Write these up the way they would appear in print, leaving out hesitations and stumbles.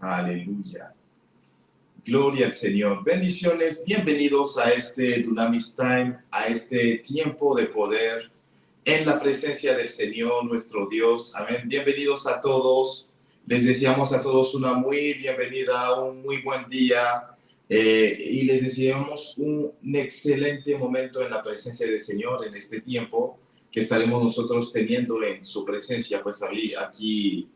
Aleluya. Gloria al Señor. Bendiciones. Bienvenidos a este Dunamis Time, a este tiempo de poder en la presencia del Señor, nuestro Dios. Amén. Bienvenidos a todos. Les deseamos a todos una muy bienvenida, un muy buen día. Y les deseamos un excelente momento en la presencia del Señor en este tiempo que estaremos nosotros teniendo en su presencia, pues aquí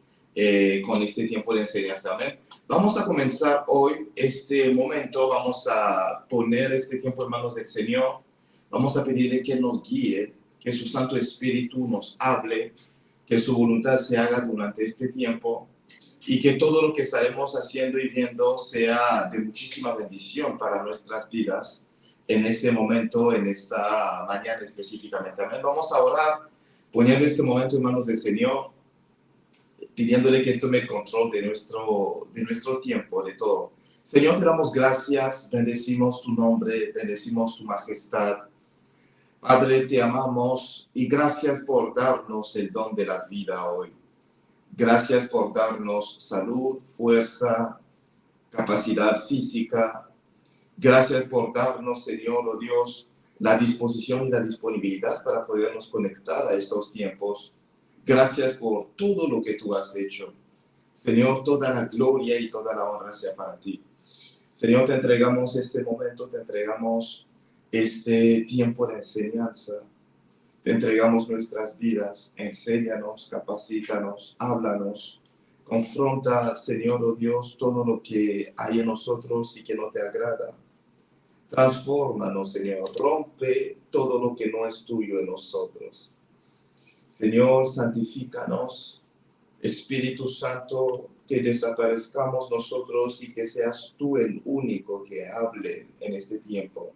con este tiempo de enseñanza. Amén. Vamos a comenzar hoy este momento, vamos a poner este tiempo en manos del Señor, vamos a pedirle que nos guíe, que su Santo Espíritu nos hable, que su voluntad se haga durante este tiempo y que todo lo que estaremos haciendo y viendo sea de muchísima bendición para nuestras vidas en este momento, en esta mañana específicamente. Amén. Vamos a orar, poniendo este momento en manos del Señor, pidiéndole que tome el control de nuestro tiempo, de todo. Señor, te damos gracias, bendecimos tu nombre, bendecimos tu majestad. Padre, te amamos y gracias por darnos el don de la vida hoy. Gracias por darnos salud, fuerza, capacidad física. Gracias por darnos, Señor, oh Dios, la disposición y la disponibilidad para podernos conectar a estos tiempos. Gracias por todo lo que tú has hecho. Señor, toda la gloria y toda la honra sea para ti. Señor, te entregamos este momento, te entregamos este tiempo de enseñanza. Te entregamos nuestras vidas. Enséñanos, capacítanos, háblanos. Confronta, Señor, oh Dios, todo lo que hay en nosotros y que no te agrada. Transfórmanos, Señor. Rompe todo lo que no es tuyo en nosotros. Señor, santifícanos, Espíritu Santo, que desaparezcamos nosotros y que seas tú el único que hable en este tiempo.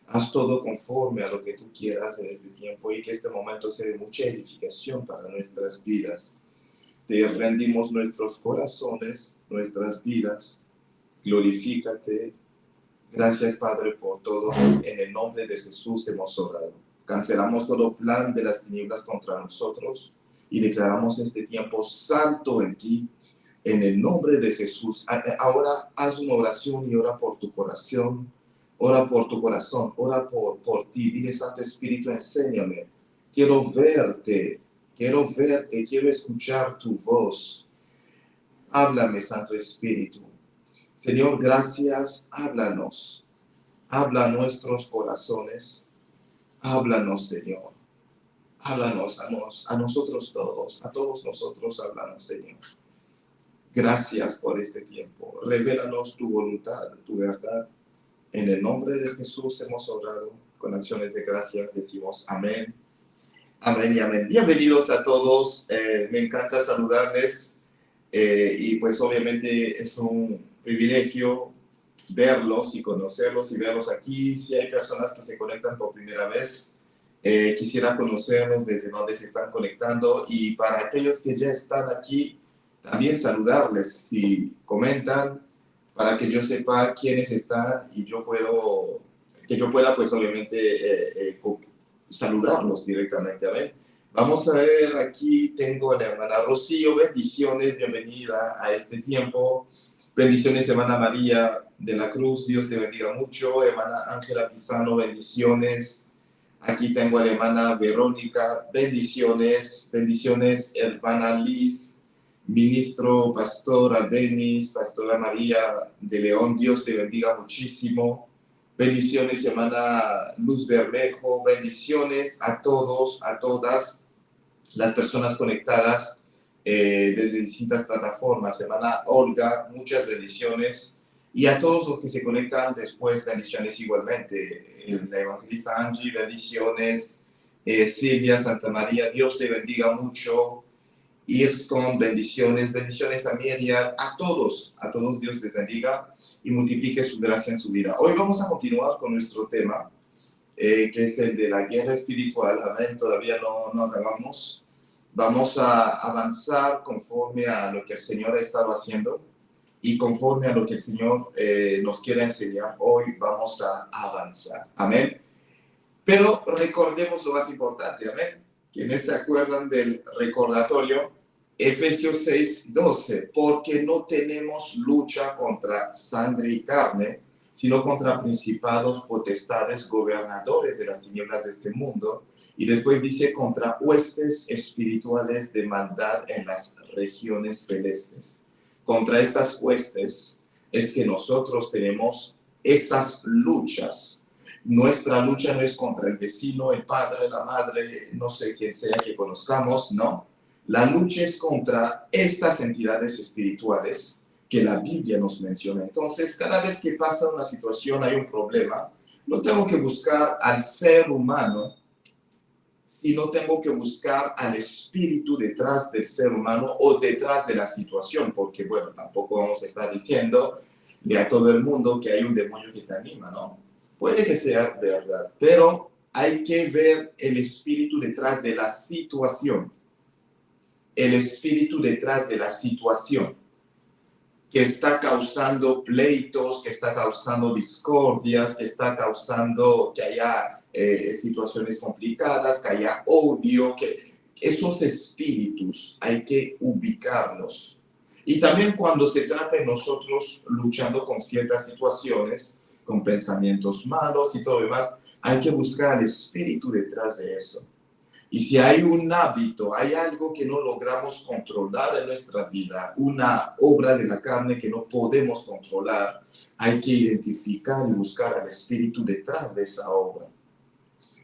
Haz todo conforme a lo que tú quieras en este tiempo y que este momento sea de mucha edificación para nuestras vidas. Te rendimos nuestros corazones, nuestras vidas. Glorifícate. Gracias, Padre, por todo. En el nombre de Jesús hemos orado. Cancelamos todo plan de las tinieblas contra nosotros y declaramos este tiempo santo en ti, en el nombre de Jesús. Ahora haz una oración y ora por tu corazón, ora por tu corazón, ora por ti. Dile, Santo Espíritu, enséñame. Quiero verte, quiero escuchar tu voz. Háblame, Santo Espíritu. Señor, gracias, háblanos. Habla a nuestros corazones. Háblanos, Señor. Háblanos a nosotros todos, a todos nosotros háblanos, Señor. Gracias por este tiempo. Revélanos tu voluntad, tu verdad. En el nombre de Jesús hemos orado. Con acciones de gracias decimos amén. Amén y amén. Bienvenidos a todos. Me encanta saludarles. Y pues obviamente es un privilegio verlos y conocerlos y verlos aquí. Si hay personas que se conectan por primera vez, quisiera conocerlos desde donde se están conectando, y para aquellos que ya están aquí, también saludarles si comentan, para que yo sepa quiénes están y que yo pueda pues obviamente saludarlos directamente. A ver, vamos a ver, aquí tengo a la hermana Rocío. Bendiciones, bienvenida a este tiempo. Bendiciones, hermana María de la Cruz, Dios te bendiga mucho. Hermana Ángela Pizano, bendiciones. Aquí tengo a la hermana Verónica, bendiciones. Bendiciones, hermana Liz, ministro, pastor Albenis, pastora María de León, Dios te bendiga muchísimo. Bendiciones, hermana Luz Bermejo, bendiciones a todos, a todas las personas conectadas desde distintas plataformas. Hermana Olga, muchas bendiciones. Y a todos los que se conectan después, bendiciones igualmente. La evangelista Angie, bendiciones. Silvia Santa María, Dios te bendiga mucho. Irscon, bendiciones. Bendiciones a Miriam, a todos Dios les bendiga y multiplique su gracia en su vida. Hoy vamos a continuar con nuestro tema, que es el de la guerra espiritual. Amén, todavía no acabamos. Vamos a avanzar conforme a lo que el Señor ha estado haciendo y conforme a lo que el Señor nos quiere enseñar. Hoy vamos a avanzar. Amén. Pero recordemos lo más importante. Amén. Quienes se acuerdan del recordatorio, Efesios 6:12, porque no tenemos lucha contra sangre y carne, sino contra principados, potestades, gobernadores de las tinieblas de este mundo. Y después dice contra huestes espirituales de maldad en las regiones celestes. Contra estas huestes es que nosotros tenemos esas luchas. Nuestra lucha no es contra el vecino, el padre, la madre, no sé quién sea que conozcamos, no. La lucha es contra estas entidades espirituales que la Biblia nos menciona. Entonces, cada vez que pasa una situación, hay un problema, no tengo que buscar al ser humano, sino tengo que buscar al espíritu detrás del ser humano o detrás de la situación, porque, bueno, tampoco vamos a estar diciendo a todo el mundo que hay un demonio que te anima, ¿no? Puede que sea verdad, pero hay que ver el espíritu detrás de la situación. El espíritu detrás de la situación que está causando pleitos, que está causando discordias, que está causando que haya situaciones complicadas, que haya odio, que esos espíritus hay que ubicarlos. Y también cuando se trata de nosotros luchando con ciertas situaciones, con pensamientos malos y todo lo demás, hay que buscar el espíritu detrás de eso. Y si hay un hábito, hay algo que no logramos controlar en nuestra vida, una obra de la carne que no podemos controlar, hay que identificar y buscar al espíritu detrás de esa obra.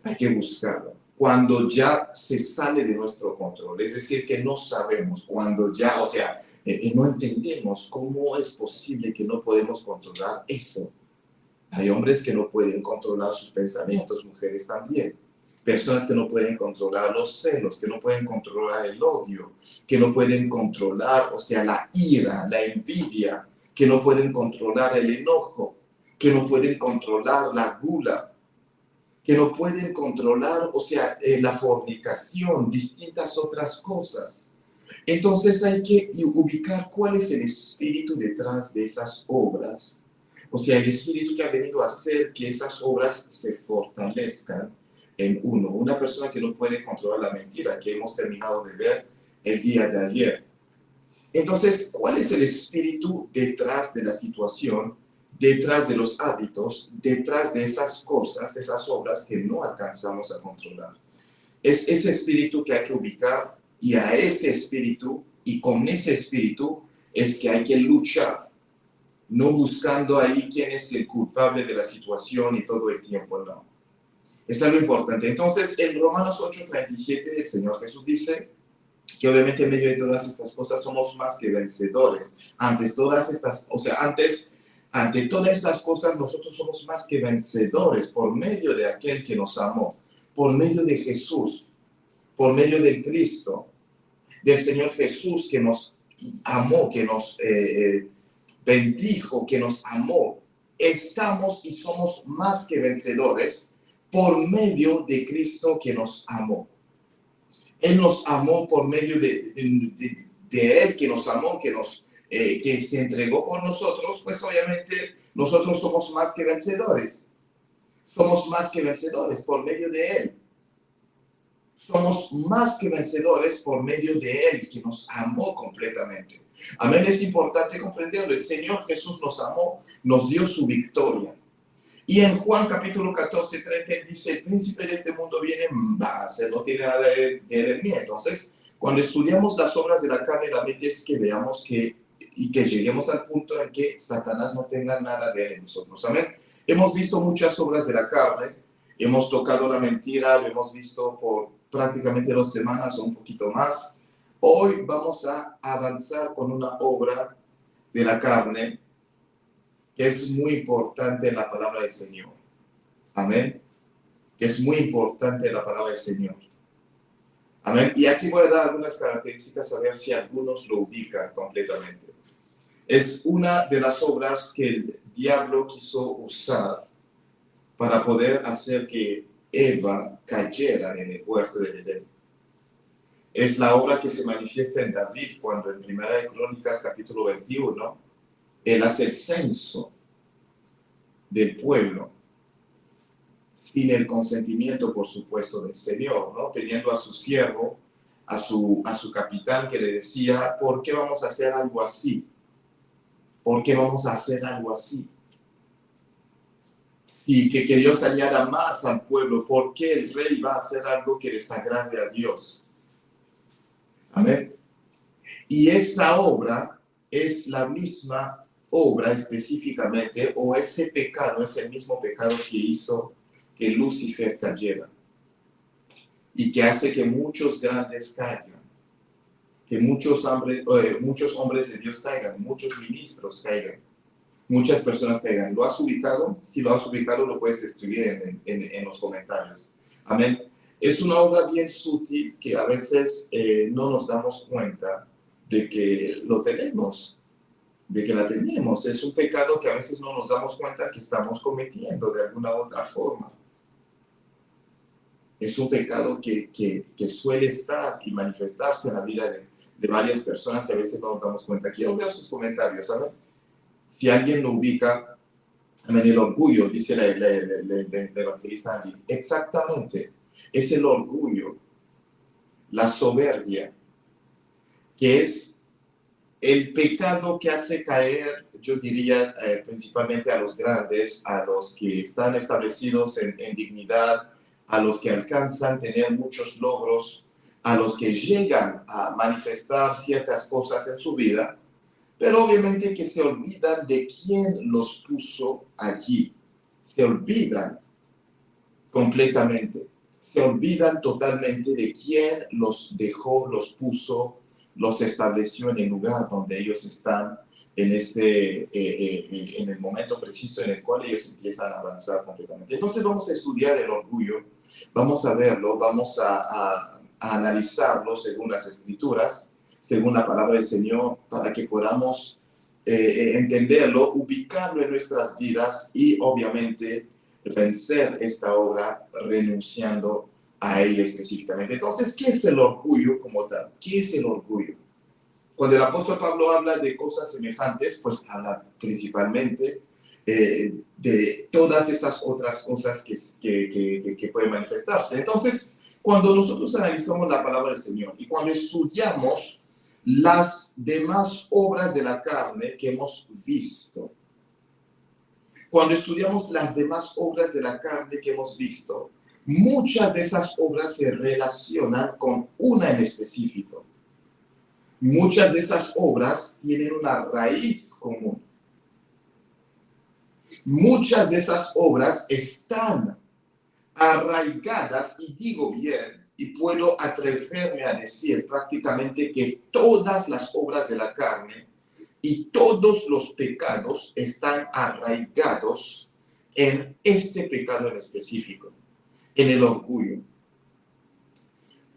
Hay que buscarlo. Cuando ya se sale de nuestro control, es decir, que no sabemos, cuando ya, o sea, no entendemos cómo es posible que no podemos controlar eso. Hay hombres que no pueden controlar sus pensamientos, mujeres también. Personas que no pueden controlar los celos, que no pueden controlar el odio, que no pueden controlar, o sea, la ira, la envidia, que no pueden controlar el enojo, que no pueden controlar la gula, que no pueden controlar, o sea, la fornicación, distintas otras cosas. Entonces hay que ubicar cuál es el espíritu detrás de esas obras. O sea, el espíritu que ha venido a hacer que esas obras se fortalezcan en uno. Una persona que no puede controlar la mentira, que hemos terminado de ver el día de ayer. Entonces, ¿cuál es el espíritu detrás de la situación, detrás de los hábitos, detrás de esas cosas, esas obras que no alcanzamos a controlar? Es ese espíritu que hay que ubicar, y a ese espíritu, y con ese espíritu, es que hay que luchar. No buscando ahí quién es el culpable de la situación y todo el tiempo, no. Eso es lo importante. Entonces, en Romanos 8:37, el Señor Jesús dice que obviamente en medio de todas estas cosas somos más que vencedores. Ante todas estas cosas nosotros somos más que vencedores por medio de aquel que nos amó, por medio de Jesús, por medio de Cristo, del Señor Jesús que nos amó, que nos bendijo, que nos amó. Estamos y somos más que vencedores por medio de Cristo que nos amó. Él nos amó por medio de Él que nos amó, que se entregó por nosotros, pues obviamente nosotros somos más que vencedores. Somos más que vencedores por medio de Él. Somos más que vencedores por medio de Él, que nos amó completamente. Amén, es importante comprenderlo. El Señor Jesús nos amó, nos dio su victoria. Y en Juan capítulo 14:30 Él dice, el príncipe de este mundo viene en base, no tiene nada de mí. Entonces, cuando estudiamos las obras de la carne, la mente es que veamos que lleguemos al punto en que Satanás no tenga nada de él en nosotros. Amén. Hemos visto muchas obras de la carne, hemos tocado la mentira, lo hemos visto por prácticamente 2 semanas o un poquito más. Hoy vamos a avanzar con una obra de la carne que es muy importante en la palabra del Señor. Amén. Que es muy importante en la palabra del Señor. Amén. Y aquí voy a dar algunas características a ver si algunos lo ubican completamente. Es una de las obras que el diablo quiso usar para poder hacer que Eva cayera en el huerto del Edén. Es la obra que se manifiesta en David cuando en Primera de Crónicas capítulo 21 él hace el censo del pueblo sin el consentimiento, por supuesto, del Señor, ¿no? Teniendo a su siervo a su capitán, que le decía, ¿por qué vamos a hacer algo así? ¿Por qué vamos a hacer algo así? Sí, que Dios añada más al pueblo. ¿Por qué el rey va a hacer algo que desagrade a Dios? Amén. Y esa obra es la misma obra específicamente, o ese pecado es el mismo pecado que hizo que Lucifer cayera y que hace que muchos grandes caigan, que muchos hombres de Dios caigan, muchos ministros caigan, muchas personas caigan. ¿Lo has ubicado? Si lo has ubicado, lo puedes escribir en los comentarios. Amén. Es una obra bien sutil que a veces no nos damos cuenta de que lo tenemos, de que la tenemos. Es un pecado que a veces no nos damos cuenta que estamos cometiendo de alguna otra forma. Es un pecado que suele estar y manifestarse en la vida de varias personas y a veces no nos damos cuenta. Quiero ver sus comentarios, ¿saben? Si alguien lo ubica, en el orgullo, dice el evangelista Andy, exactamente, es el orgullo, la soberbia, que es el pecado que hace caer, yo diría, principalmente a los grandes, a los que están establecidos en dignidad, a los que alcanzan tener muchos logros, a los que llegan a manifestar ciertas cosas en su vida, pero obviamente que se olvidan de quién los puso allí. Se olvidan completamente. Se olvidan totalmente de quién los dejó, los puso, los estableció en el lugar donde ellos están en el momento preciso en el cual ellos empiezan a avanzar completamente. Entonces vamos a estudiar el orgullo, vamos a verlo, vamos a analizarlo según las Escrituras, según la palabra del Señor, para que podamos entenderlo, ubicarlo en nuestras vidas y obviamente vencer esta obra renunciando a ella específicamente. Entonces, ¿qué es el orgullo como tal? ¿Qué es el orgullo? Cuando el apóstol Pablo habla de cosas semejantes, pues habla principalmente de todas esas otras cosas que pueden manifestarse. Entonces, cuando nosotros analizamos la palabra del Señor y cuando estudiamos las demás obras de la carne que hemos visto, cuando estudiamos las demás obras de la carne que hemos visto, muchas de esas obras se relacionan con una en específico. Muchas de esas obras tienen una raíz común. Muchas de esas obras están arraigadas, y digo bien, y puedo atreverme a decir prácticamente que todas las obras de la carne y todos los pecados están arraigados en este pecado en específico, en el orgullo.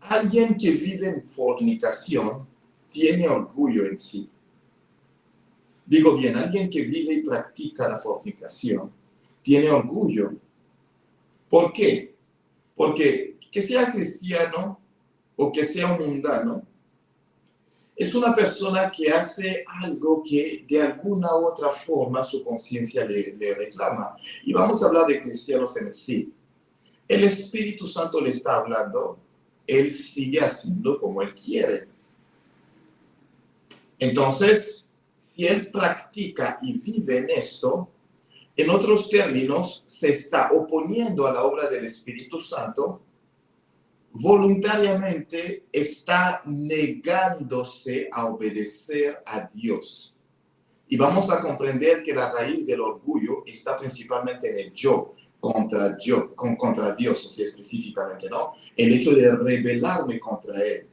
Alguien que vive en fornicación tiene orgullo en sí. Digo bien, alguien que vive y practica la fornicación tiene orgullo. ¿Por qué? Porque que sea cristiano o que sea mundano, es una persona que hace algo que de alguna u otra forma su conciencia le reclama. Y vamos a hablar de cristianos en sí. El Espíritu Santo le está hablando, él sigue haciendo como él quiere. Entonces, si él practica y vive en esto, en otros términos, se está oponiendo a la obra del Espíritu Santo, voluntariamente está negándose a obedecer a Dios. Y vamos a comprender que la raíz del orgullo está principalmente en el yo, contra Dios, o sea, específicamente, ¿no? El hecho de rebelarme contra Él,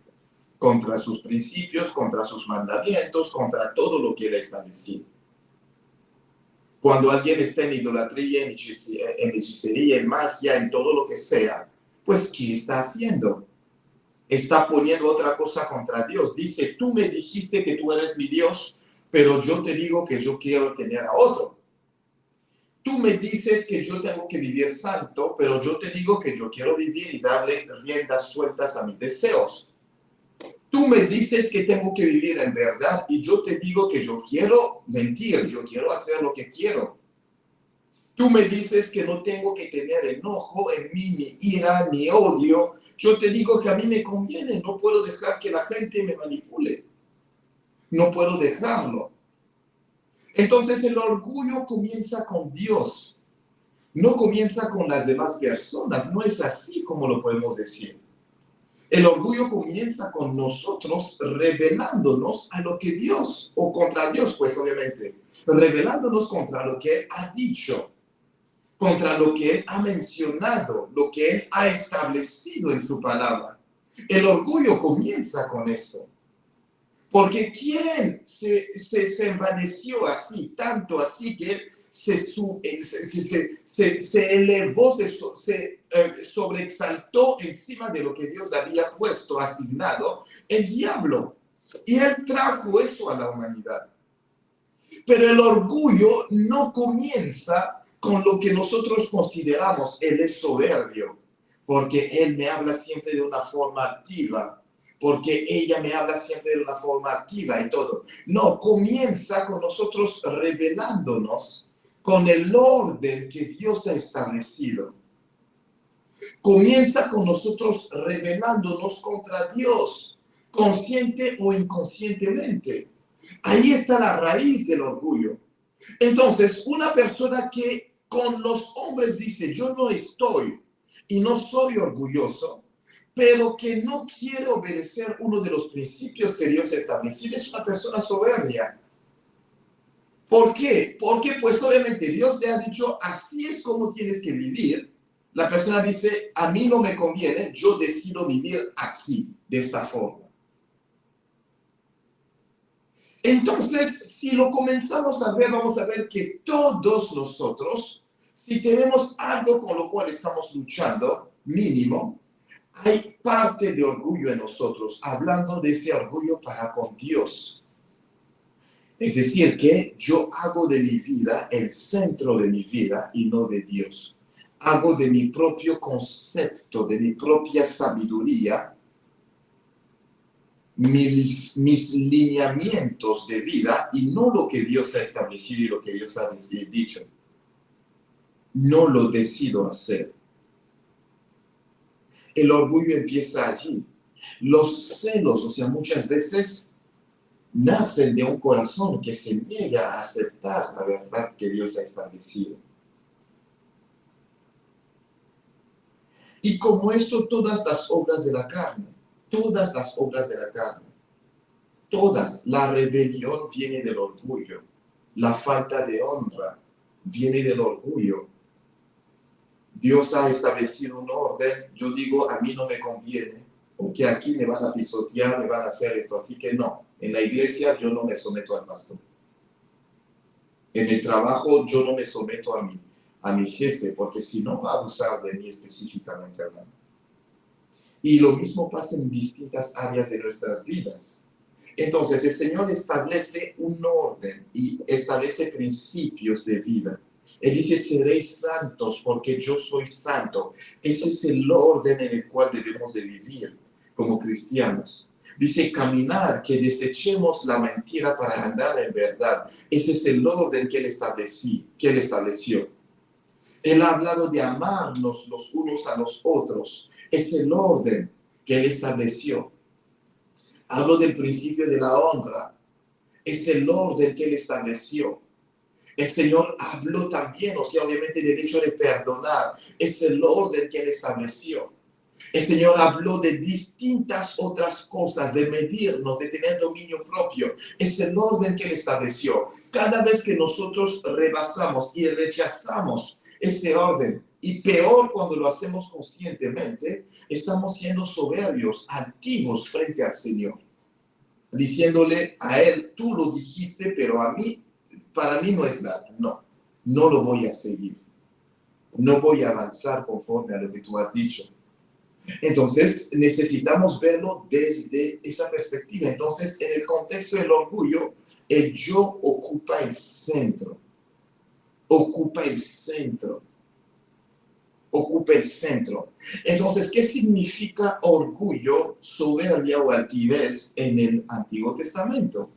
contra sus principios, contra sus mandamientos, contra todo lo que Él ha establecido. Cuando alguien está en idolatría, en hechicería, en magia, en todo lo que sea, pues, ¿qué está haciendo? Está poniendo otra cosa contra Dios. Dice, tú me dijiste que tú eres mi Dios, pero yo te digo que yo quiero tener a otro. Tú me dices que yo tengo que vivir santo, pero yo te digo que yo quiero vivir y darle riendas sueltas a mis deseos. Tú me dices que tengo que vivir en verdad y yo te digo que yo quiero mentir, yo quiero hacer lo que quiero. Tú me dices que no tengo que tener enojo en mí, ni ira, ni odio, Yo te digo que a mí me conviene, no puedo dejar que la gente me manipule. No puedo dejarlo. Entonces el orgullo comienza con Dios, no comienza con las demás personas. No es así como lo podemos decir. El orgullo comienza con nosotros rebelándonos a lo que Dios, o contra Dios, pues obviamente, rebelándonos contra lo que Él ha dicho, contra lo que Él ha mencionado, lo que Él ha establecido en su palabra. El orgullo comienza con esto. Porque ¿quién se envaneció así, tanto así que Él se elevó, sobreexaltó encima de lo que Dios le había puesto, asignado? El diablo. Y Él trajo eso a la humanidad. Pero el orgullo no comienza con lo que nosotros consideramos Él es soberbio, porque Él me habla siempre de una forma activa, porque ella me habla siempre de una forma activa y todo. No, comienza con nosotros rebelándonos con el orden que Dios ha establecido. Comienza con nosotros rebelándonos contra Dios, consciente o inconscientemente. Ahí está la raíz del orgullo. Entonces, una persona que con los hombres dice, yo no estoy y no soy orgulloso, pero que no quiere obedecer uno de los principios que Dios ha establecido, es una persona soberbia. ¿Por qué? Porque pues obviamente Dios le ha dicho, así es como tienes que vivir. La persona dice, a mí no me conviene, yo decido vivir así, de esta forma. Entonces, si lo comenzamos a ver, vamos a ver que todos nosotros, si tenemos algo con lo cual estamos luchando, mínimo, hay parte de orgullo en nosotros, hablando de ese orgullo para con Dios. Es decir, que yo hago de mi vida el centro de mi vida y no de Dios. Hago de mi propio concepto, de mi propia sabiduría, mis lineamientos de vida y no lo que Dios ha establecido y lo que Dios ha dicho. No lo decido hacer. El orgullo empieza allí. Los celos, o sea, muchas veces nacen de un corazón que se niega a aceptar la verdad que Dios ha establecido. Y como esto, todas las obras de la carne, todas, la rebelión viene del orgullo, la falta de honra viene del orgullo. Dios ha establecido un orden, yo digo, a mí no me conviene, porque aquí me van a pisotear, me van a hacer esto, así que no. En la iglesia yo no me someto al pastor. En el trabajo yo no me someto a mi jefe, porque si no va a abusar de mí específicamente hablando. Y lo mismo pasa en distintas áreas de nuestras vidas. Entonces el Señor establece un orden y establece principios de vida. Él dice, seréis santos porque yo soy santo. Ese es el orden en el cual debemos de vivir como cristianos. Dice, caminar, que desechemos la mentira para andar en verdad. Ese es el orden que Él estableció. Él ha hablado de amarnos los unos a los otros. Es el orden que Él estableció. Hablo del principio de la honra. Es el orden que Él estableció. El Señor habló también, o sea, obviamente del hecho de perdonar. Es el orden que Él estableció. El Señor habló de distintas otras cosas, de medirnos, de tener dominio propio. Es el orden que Él estableció. Cada vez que nosotros rebasamos y rechazamos ese orden, y peor cuando lo hacemos conscientemente, estamos siendo soberbios, altivos frente al Señor. Diciéndole a Él, tú lo dijiste, pero para mí no es nada. No lo voy a seguir. No voy a avanzar conforme a lo que tú has dicho. Entonces, necesitamos verlo desde esa perspectiva. Entonces, en el contexto del orgullo, el yo ocupa el centro. Ocupa el centro. Entonces, ¿qué significa orgullo, soberbia o altivez en el Antiguo Testamento?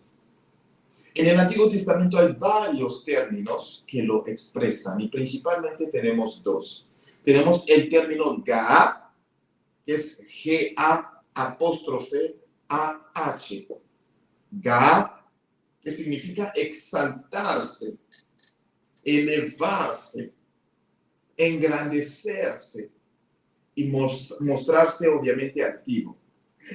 En el Antiguo Testamento hay varios términos que lo expresan y principalmente tenemos dos. Tenemos el término Gaá, que es G-A-A-H. Ga, que significa exaltarse, elevarse, engrandecerse y mostrarse obviamente altivo.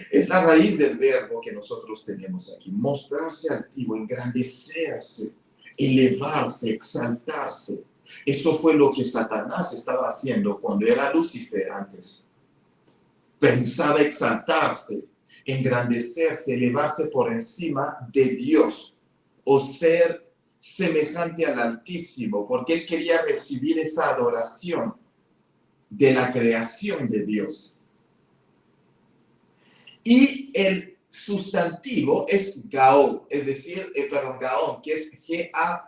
Es la raíz del verbo que nosotros tenemos aquí. Mostrarse altivo, engrandecerse, elevarse, exaltarse. Eso fue lo que Satanás estaba haciendo cuando era Lucifer antes. Pensaba exaltarse, engrandecerse, elevarse por encima de Dios o ser semejante al Altísimo, porque él quería recibir esa adoración de la creación de Dios. Y el sustantivo es Gaón, es decir, Gaón, que es G-A-O-N,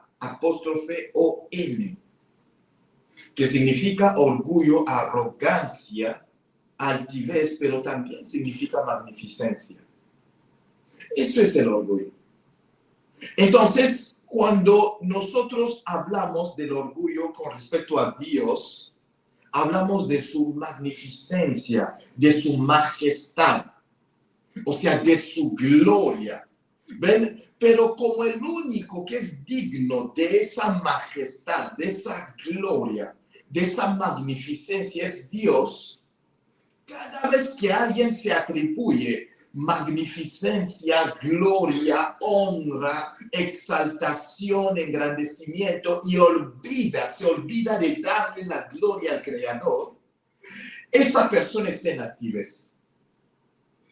que significa orgullo, arrogancia, altivez, pero también significa magnificencia. Eso es el orgullo. Entonces, cuando nosotros hablamos del orgullo con respecto a Dios, hablamos de su magnificencia, de su majestad, o sea, de su gloria. ¿Ven? Pero como el único que es digno de esa majestad, de esa gloria, de esa magnificencia es Dios, cada vez que alguien se atribuye magnificencia, gloria, honra, exaltación, engrandecimiento y se olvida de darle la gloria al Creador, esa persona está en altivez.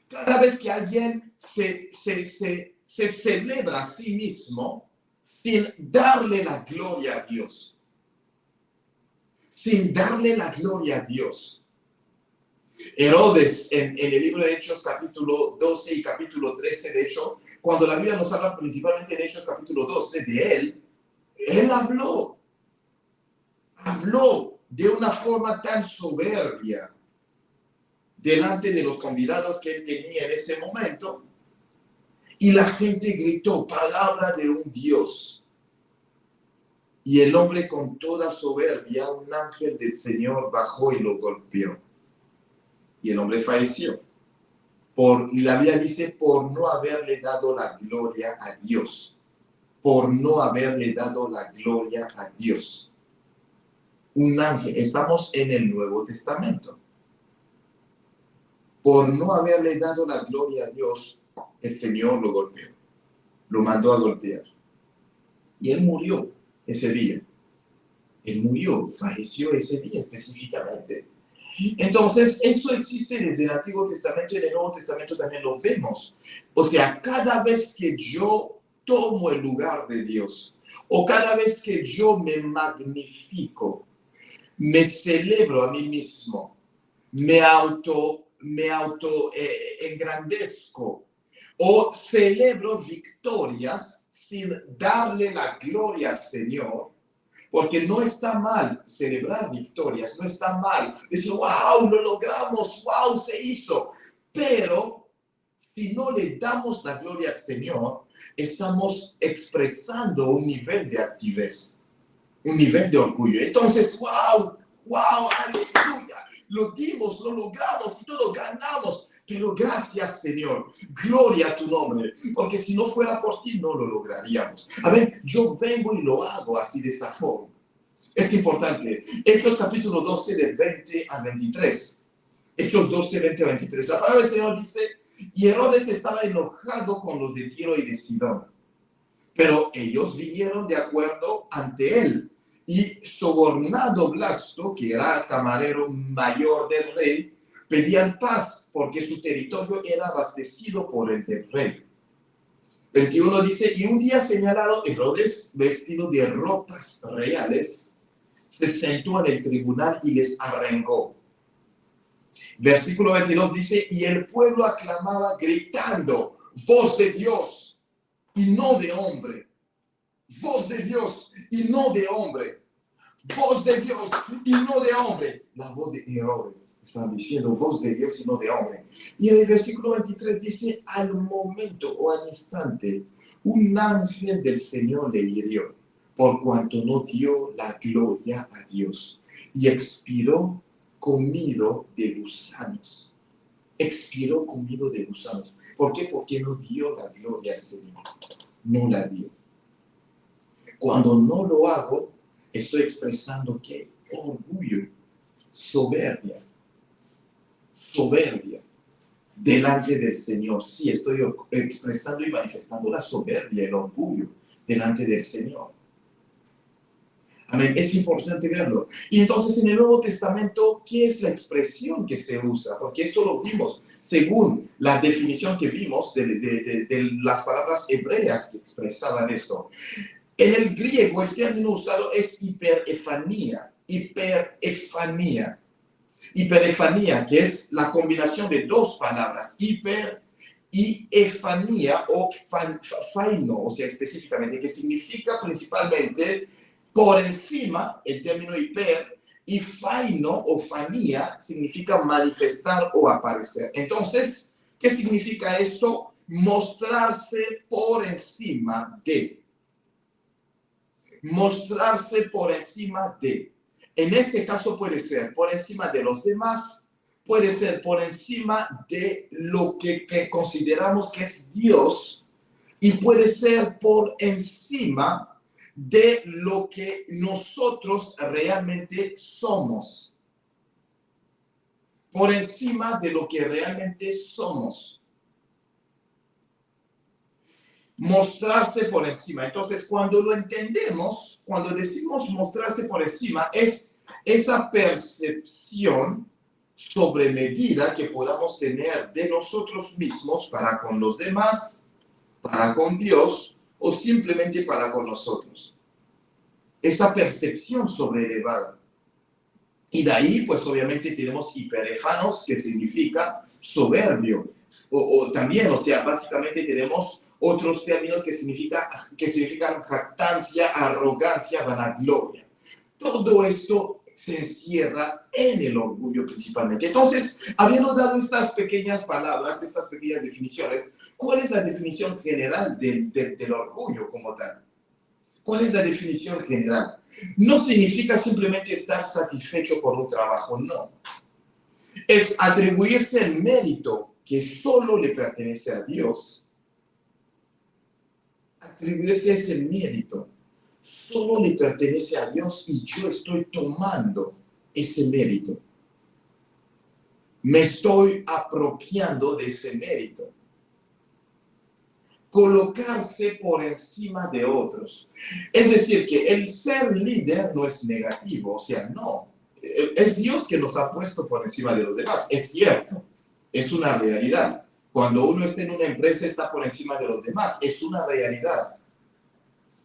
Cada vez que alguien se celebra a sí mismo sin darle la gloria a Dios, sin darle la gloria a Dios. Herodes, en el libro de Hechos capítulo 12 y capítulo 13, de hecho, cuando la Biblia nos habla principalmente en Hechos capítulo 12 de él habló de una forma tan soberbia delante de los convidados que él tenía en ese momento, y la gente gritó, palabra de un Dios. Y el hombre con toda soberbia, un ángel del Señor bajó y lo golpeó. Y el hombre falleció. La Biblia dice, por no haberle dado la gloria a Dios. Por no haberle dado la gloria a Dios. Un ángel, estamos en el Nuevo Testamento. Por no haberle dado la gloria a Dios, el Señor lo golpeó. Lo mandó a golpear. Y él murió ese día. Él murió, falleció ese día específicamente. Entonces, eso existe desde el Antiguo Testamento y en el Nuevo Testamento también lo vemos. O sea, cada vez que yo tomo el lugar de Dios, o cada vez que yo me magnifico, me celebro a mí mismo, me auto engrandezco, o celebro victorias sin darle la gloria al Señor, porque no está mal celebrar victorias, no está mal decir, wow, lo logramos, wow, se hizo. Pero si no le damos la gloria al Señor, estamos expresando un nivel de altivez, un nivel de orgullo. Entonces, wow, aleluya, lo dimos, lo logramos y todo, ganamos. Pero gracias, Señor, gloria a tu nombre, porque si no fuera por ti no lo lograríamos. A ver, yo vengo y lo hago así de esa forma. Es importante. Hechos capítulo 12, del 20 al 23. Hechos 12, 20 a 23. La palabra del Señor dice, y Herodes estaba enojado con los de Tiro y de Sidón, pero ellos vinieron de acuerdo ante él, y sobornado Blasto, que era camarero mayor del rey, pedían paz porque su territorio era abastecido por el del rey. 21 dice, y un día señalado, Herodes, vestido de ropas reales, se sentó en el tribunal y les arengó. Versículo 22 dice, y el pueblo aclamaba gritando, voz de Dios y no de hombre. Voz de Dios y no de hombre. Voz de Dios y no de hombre. La voz de Herodes. Están diciendo voz de Dios y no de hombre. Y en el versículo 23 dice, al momento o al instante, un ángel del Señor le hirió, por cuanto no dio la gloria a Dios, y expiró comido de gusanos. expiró comido de gusanos. ¿Por qué? Porque no dio la gloria al Señor. No la dio. Cuando no lo hago, estoy expresando ¿qué? Orgullo, soberbia. Soberbia delante del Señor. Sí, estoy expresando y manifestando la soberbia, el orgullo delante del Señor. Amén. Es importante verlo. Y entonces en el Nuevo Testamento, ¿qué es la expresión que se usa? Porque esto lo vimos según la definición que vimos de las palabras hebreas que expresaban esto. En el griego, el término usado es hiperefanía. Hiperefanía. Hiperefanía, que es la combinación de dos palabras, hiper y efanía o faino, o sea, específicamente, que significa principalmente por encima, el término hiper, y faino o fanía significa manifestar o aparecer. Entonces, ¿qué significa esto? Mostrarse por encima de. Mostrarse por encima de. En este caso puede ser por encima de los demás, puede ser por encima de lo que consideramos que es Dios y puede ser por encima de lo que nosotros realmente somos. Por encima de lo que realmente somos. Mostrarse por encima. Entonces, cuando lo entendemos, cuando decimos mostrarse por encima, es esa percepción sobre medida que podamos tener de nosotros mismos para con los demás, para con Dios o simplemente para con nosotros. Esa percepción sobrelevada. Y de ahí, pues obviamente tenemos hiperefanos, que significa soberbio. O también, o sea, básicamente tenemos otros términos que significan jactancia, arrogancia, vanagloria. Todo esto se encierra en el orgullo principalmente. Entonces, habiendo dado estas pequeñas palabras, estas pequeñas definiciones, ¿cuál es la definición general del orgullo como tal? ¿Cuál es la definición general? No significa simplemente estar satisfecho por un trabajo, no. Es atribuirse el mérito que solo le pertenece a Dios. Atribuirse ese mérito solo le pertenece a Dios y yo estoy tomando ese mérito. Me estoy apropiando de ese mérito. Colocarse por encima de otros. Es decir, que el ser líder no es negativo, o sea, no. Es Dios que nos ha puesto por encima de los demás, es cierto, es una realidad. Cuando uno está en una empresa, está por encima de los demás, es una realidad.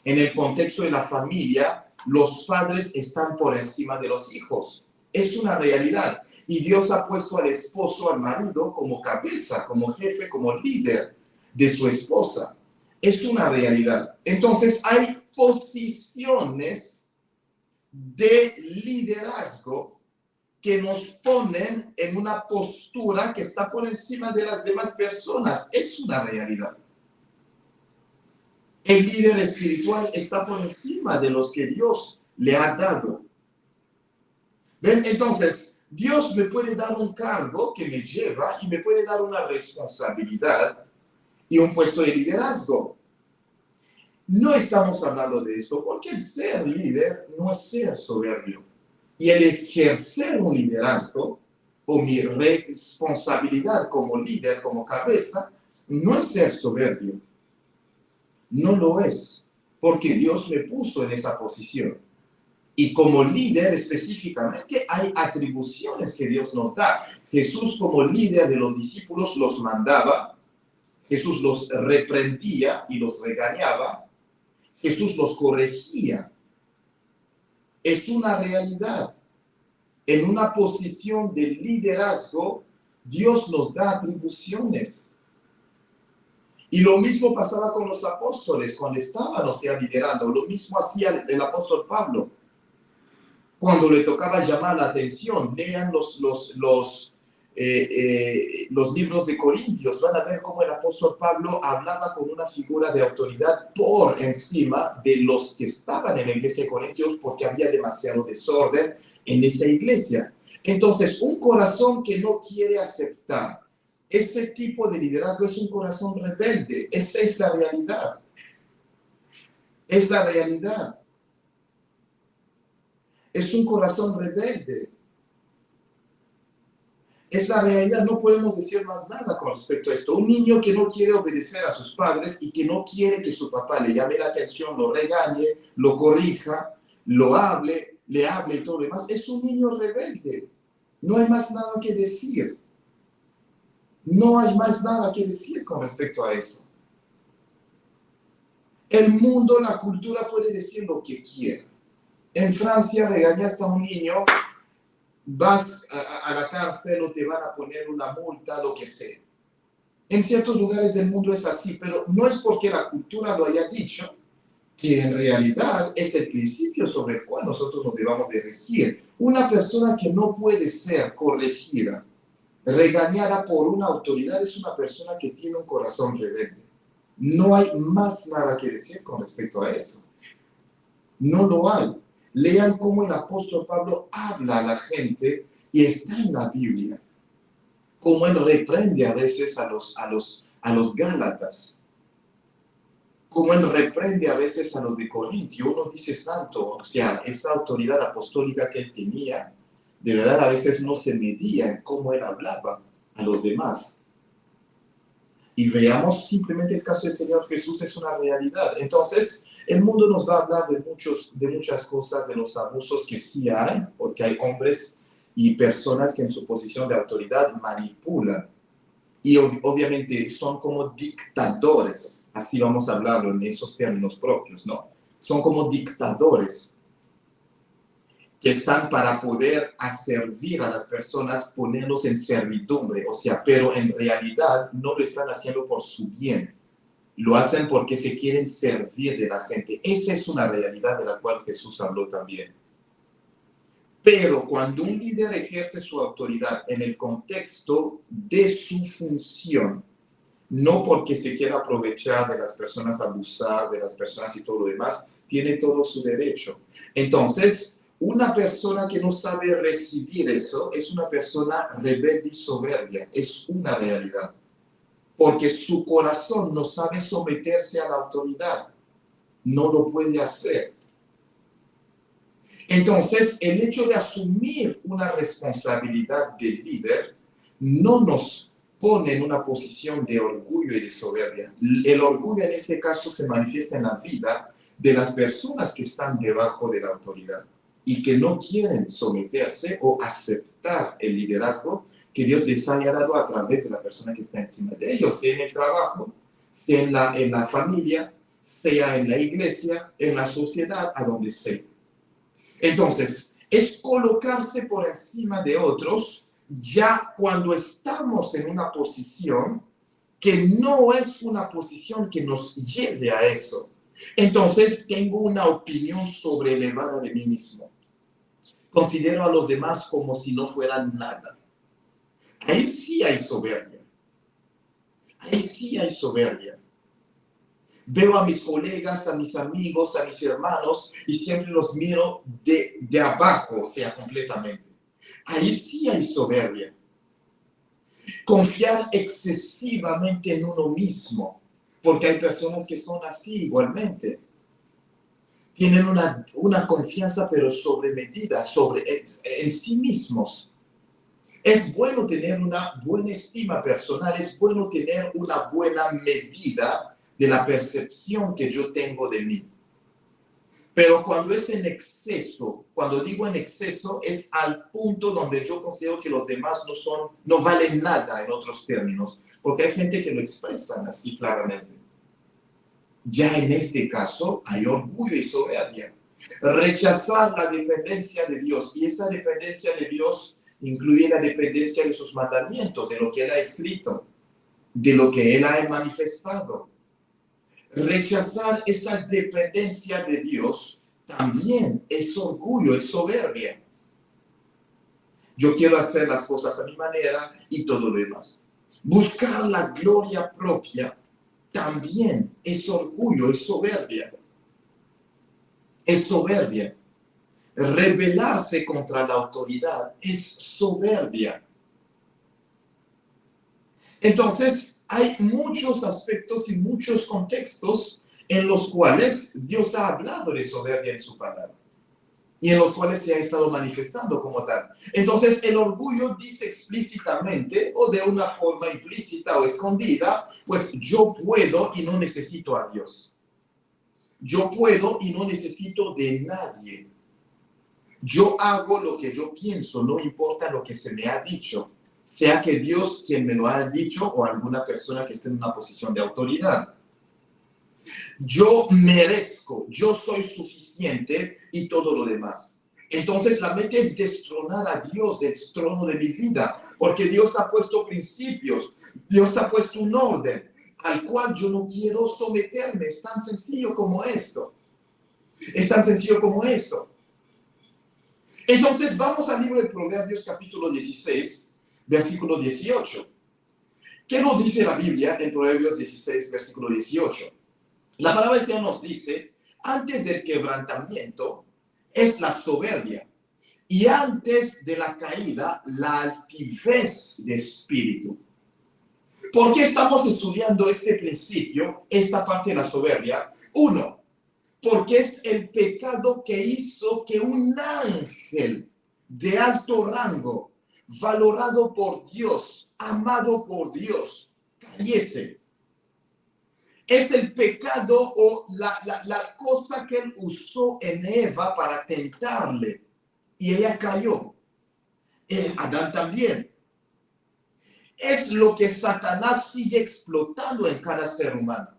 En el contexto de la familia, los padres están por encima de los hijos, es una realidad. Y Dios ha puesto al esposo, al marido, como cabeza, como jefe, como líder de su esposa. Es una realidad. Entonces hay posiciones de liderazgo que nos ponen en una postura que está por encima de las demás personas. Es una realidad. El líder espiritual está por encima de los que Dios le ha dado. ¿Ven? Entonces, Dios me puede dar un cargo que me lleva y me puede dar una responsabilidad y un puesto de liderazgo. No estamos hablando de esto porque el ser líder no es ser soberbio. Y el ejercer un liderazgo o mi responsabilidad como líder, como cabeza, no es ser soberbio. No lo es, porque Dios me puso en esa posición. Y como líder específicamente hay atribuciones que Dios nos da. Jesús como líder de los discípulos los mandaba. Jesús los reprendía y los regañaba. Jesús los corregía. Es una realidad. En una posición de liderazgo, Dios nos da atribuciones. Y lo mismo pasaba con los apóstoles cuando estaban, o sea, liderando. Lo mismo hacía el apóstol Pablo. Cuando le tocaba llamar la atención, lean los libros de Corintios, van a ver cómo el apóstol Pablo hablaba con una figura de autoridad por encima de los que estaban en la iglesia de Corintios porque había demasiado desorden en esa iglesia. Entonces, un corazón que no quiere aceptar Ese tipo de liderazgo es un corazón rebelde. Esa es la realidad. Es la realidad. Es un corazón rebelde. Es la realidad, no podemos decir más nada con respecto a esto. Un niño que no quiere obedecer a sus padres y que no quiere que su papá le llame la atención, lo regañe, lo corrija, le hable y todo lo demás, es un niño rebelde. No hay más nada que decir. No hay más nada que decir con respecto a eso. El mundo, la cultura puede decir lo que quiera. En Francia regañaste a un niño, vas a la cárcel o te van a poner una multa, lo que sea. En ciertos lugares del mundo es así, pero no es porque la cultura lo haya dicho, que en realidad es el principio sobre el cual nosotros nos debamos de regir. Una persona que no puede ser corregida, regañada por una autoridad, es una persona que tiene un corazón rebelde. No hay más nada que decir con respecto a eso. No lo hay. Lean cómo el apóstol Pablo habla a la gente y está en la Biblia. Cómo él reprende a veces a los Gálatas. Cómo él reprende a veces a los de Corintio. Uno dice santo, o sea, esa autoridad apostólica que él tenía, de verdad a veces no se medía en cómo él hablaba a los demás. Y veamos simplemente el caso del Señor Jesús, es una realidad. Entonces, el mundo nos va a hablar de muchas cosas, de los abusos que sí hay, porque hay hombres y personas que en su posición de autoridad manipulan. Y obviamente son como dictadores, así vamos a hablarlo en esos términos propios, ¿no? Son como dictadores que están para poder servir a las personas, ponerlos en servidumbre, o sea, pero en realidad no lo están haciendo por su bien. Lo hacen porque se quieren servir de la gente. Esa es una realidad de la cual Jesús habló también. Pero cuando un líder ejerce su autoridad en el contexto de su función, no porque se quiera aprovechar de las personas, abusar de las personas y todo lo demás, tiene todo su derecho. Entonces, una persona que no sabe recibir eso es una persona rebelde y soberbia. Es una realidad. Porque su corazón no sabe someterse a la autoridad. No lo puede hacer. Entonces, el hecho de asumir una responsabilidad del líder no nos pone en una posición de orgullo y de soberbia. El orgullo en este caso se manifiesta en la vida de las personas que están debajo de la autoridad y que no quieren someterse o aceptar el liderazgo que Dios les haya dado a través de la persona que está encima de ellos, sea en el trabajo, sea en la familia, sea en la iglesia, en la sociedad, a donde sea. Entonces, es colocarse por encima de otros ya cuando estamos en una posición que no es una posición que nos lleve a eso. Entonces, tengo una opinión sobrelevada de mí mismo. Considero a los demás como si no fueran nada. Ahí sí hay soberbia. Ahí sí hay soberbia. Veo a mis colegas, a mis amigos, a mis hermanos y siempre los miro de abajo, o sea, completamente. Ahí sí hay soberbia. Confiar excesivamente en uno mismo, porque hay personas que son así igualmente. Tienen una confianza pero sobre medida, en sí mismos. Es bueno tener una buena estima personal, es bueno tener una buena medida de la percepción que yo tengo de mí. Pero cuando es en exceso, cuando digo en exceso, es al punto donde yo considero que los demás no valen nada, en otros términos, porque hay gente que lo expresan así claramente. Ya en este caso hay orgullo y soberbia. Rechazar la dependencia de Dios, y esa dependencia de Dios incluye la dependencia de sus mandamientos, de lo que Él ha escrito, de lo que Él ha manifestado. Rechazar esa dependencia de Dios también es orgullo, es soberbia. Yo quiero hacer las cosas a mi manera y todo lo demás. Buscar la gloria propia también es orgullo, es soberbia. Es soberbia. Rebelarse contra la autoridad es soberbia. Entonces, hay muchos aspectos y muchos contextos en los cuales Dios ha hablado de soberbia en su palabra y en los cuales se ha estado manifestando como tal. Entonces, el orgullo dice explícitamente o de una forma implícita o escondida, pues yo puedo y no necesito a Dios. Yo puedo y no necesito de nadie. Yo hago lo que yo pienso, no importa lo que se me ha dicho, sea que Dios quien me lo ha dicho o alguna persona que esté en una posición de autoridad. Yo merezco, yo soy suficiente y todo lo demás. Entonces la mente es destronar a Dios del trono de mi vida, porque Dios ha puesto principios, Dios ha puesto un orden al cual yo no quiero someterme. Es tan sencillo como esto. Es tan sencillo como esto. Entonces vamos al libro de Proverbios capítulo 16, versículo 18. ¿Qué nos dice la Biblia en Proverbios 16, versículo 18? La palabra del Señor nos dice, antes del quebrantamiento es la soberbia, y antes de la caída, la altivez de espíritu. ¿Por qué estamos estudiando este principio, esta parte de la soberbia? Uno, porque es el pecado que hizo que un ángel de alto rango, valorado por Dios, amado por Dios, cayese. Es el pecado o la cosa que él usó en Eva para tentarle. Y ella cayó. Adán también. Es lo que Satanás sigue explotando en cada ser humano.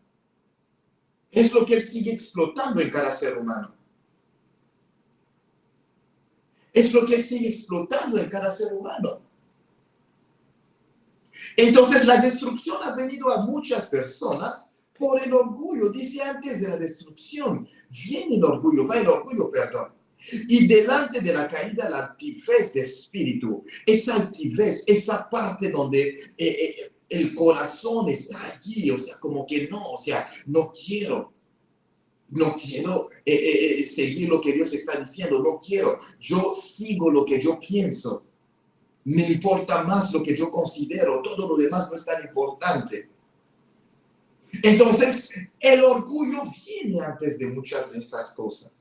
Es lo que él sigue explotando en cada ser humano. Es lo que él sigue explotando en cada ser humano. Entonces la destrucción ha venido a muchas personas por el orgullo. Dice antes de la destrucción, viene el orgullo, va el orgullo, perdón. Y delante de la caída, la altivez de espíritu, esa altivez, esa parte donde el corazón está allí, o sea, como que no, o sea, no quiero seguir lo que Dios está diciendo, no quiero, yo sigo lo que yo pienso, me importa más lo que yo considero, todo lo demás no es tan importante. Entonces, el orgullo viene antes de muchas de esas cosas.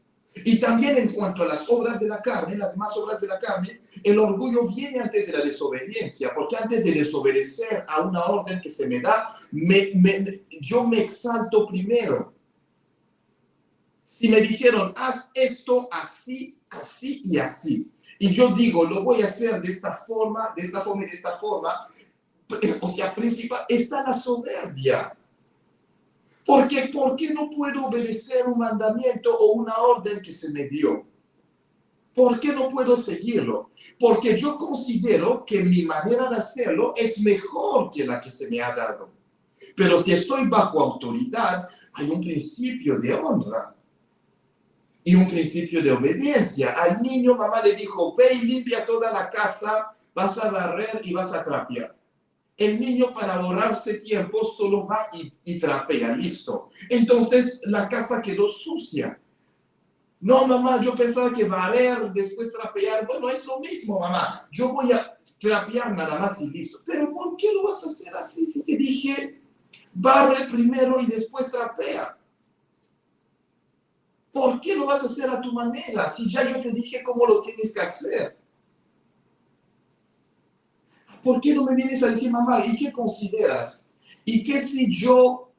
Y también en cuanto a las obras de la carne, las demás obras de la carne, el orgullo viene antes de la desobediencia, porque antes de desobedecer a una orden que se me da, yo me exalto primero. Si me dijeron, haz esto así, así y así, y yo digo, lo voy a hacer de esta forma, de esta forma y de esta forma, o sea, principal, está la soberbia. Porque, ¿por qué no puedo obedecer un mandamiento o una orden que se me dio? ¿Por qué no puedo seguirlo? Porque yo considero que mi manera de hacerlo es mejor que la que se me ha dado. Pero si estoy bajo autoridad, hay un principio de honra y un principio de obediencia. Al niño, mamá le dijo, ve y limpia toda la casa, vas a barrer y vas a trapear. El niño, para ahorrarse tiempo, solo va y trapea, listo. Entonces la casa quedó sucia. No, mamá, yo pensaba que barrer, después trapear. Bueno, es lo mismo, mamá. Yo voy a trapear nada más y listo. Pero ¿por qué lo vas a hacer así si te dije barre primero y después trapea? ¿Por qué lo vas a hacer a tu manera si ya yo te dije cómo lo tienes que hacer? ¿Por qué no me vienes a decir, mamá, ¿y qué consideras? ¿Y qué si yo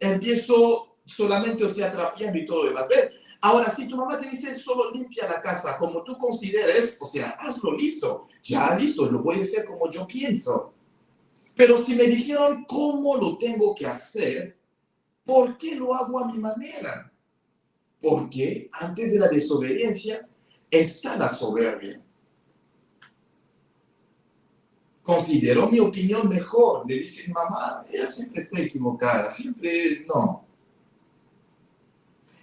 empiezo solamente, o sea, trapeando y todo lo demás? ¿Ves? Ahora, si tu mamá te dice, solo limpia la casa como tú consideres, o sea, hazlo, listo. Ya, listo, lo voy a hacer como yo pienso. Pero si me dijeron cómo lo tengo que hacer, ¿por qué lo hago a mi manera? Porque antes de la desobediencia está la soberbia. Considero mi opinión mejor. Le dicen, mamá, ella siempre está equivocada, siempre no.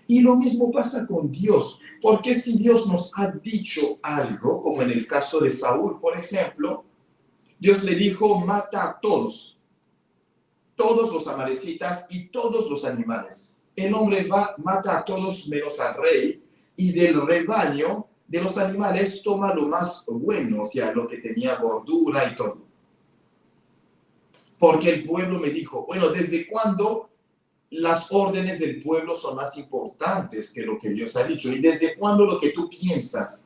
Y lo mismo pasa con Dios, porque si Dios nos ha dicho algo, como en el caso de Saúl, por ejemplo, Dios le dijo, mata a todos los amalecitas y todos los animales. El hombre va, mata a todos menos al rey, y del rebaño de los animales toma lo más bueno, o sea, lo que tenía gordura y todo. Porque el pueblo me dijo, bueno, ¿desde cuándo las órdenes del pueblo son más importantes que lo que Dios ha dicho? ¿Y desde cuándo lo que tú piensas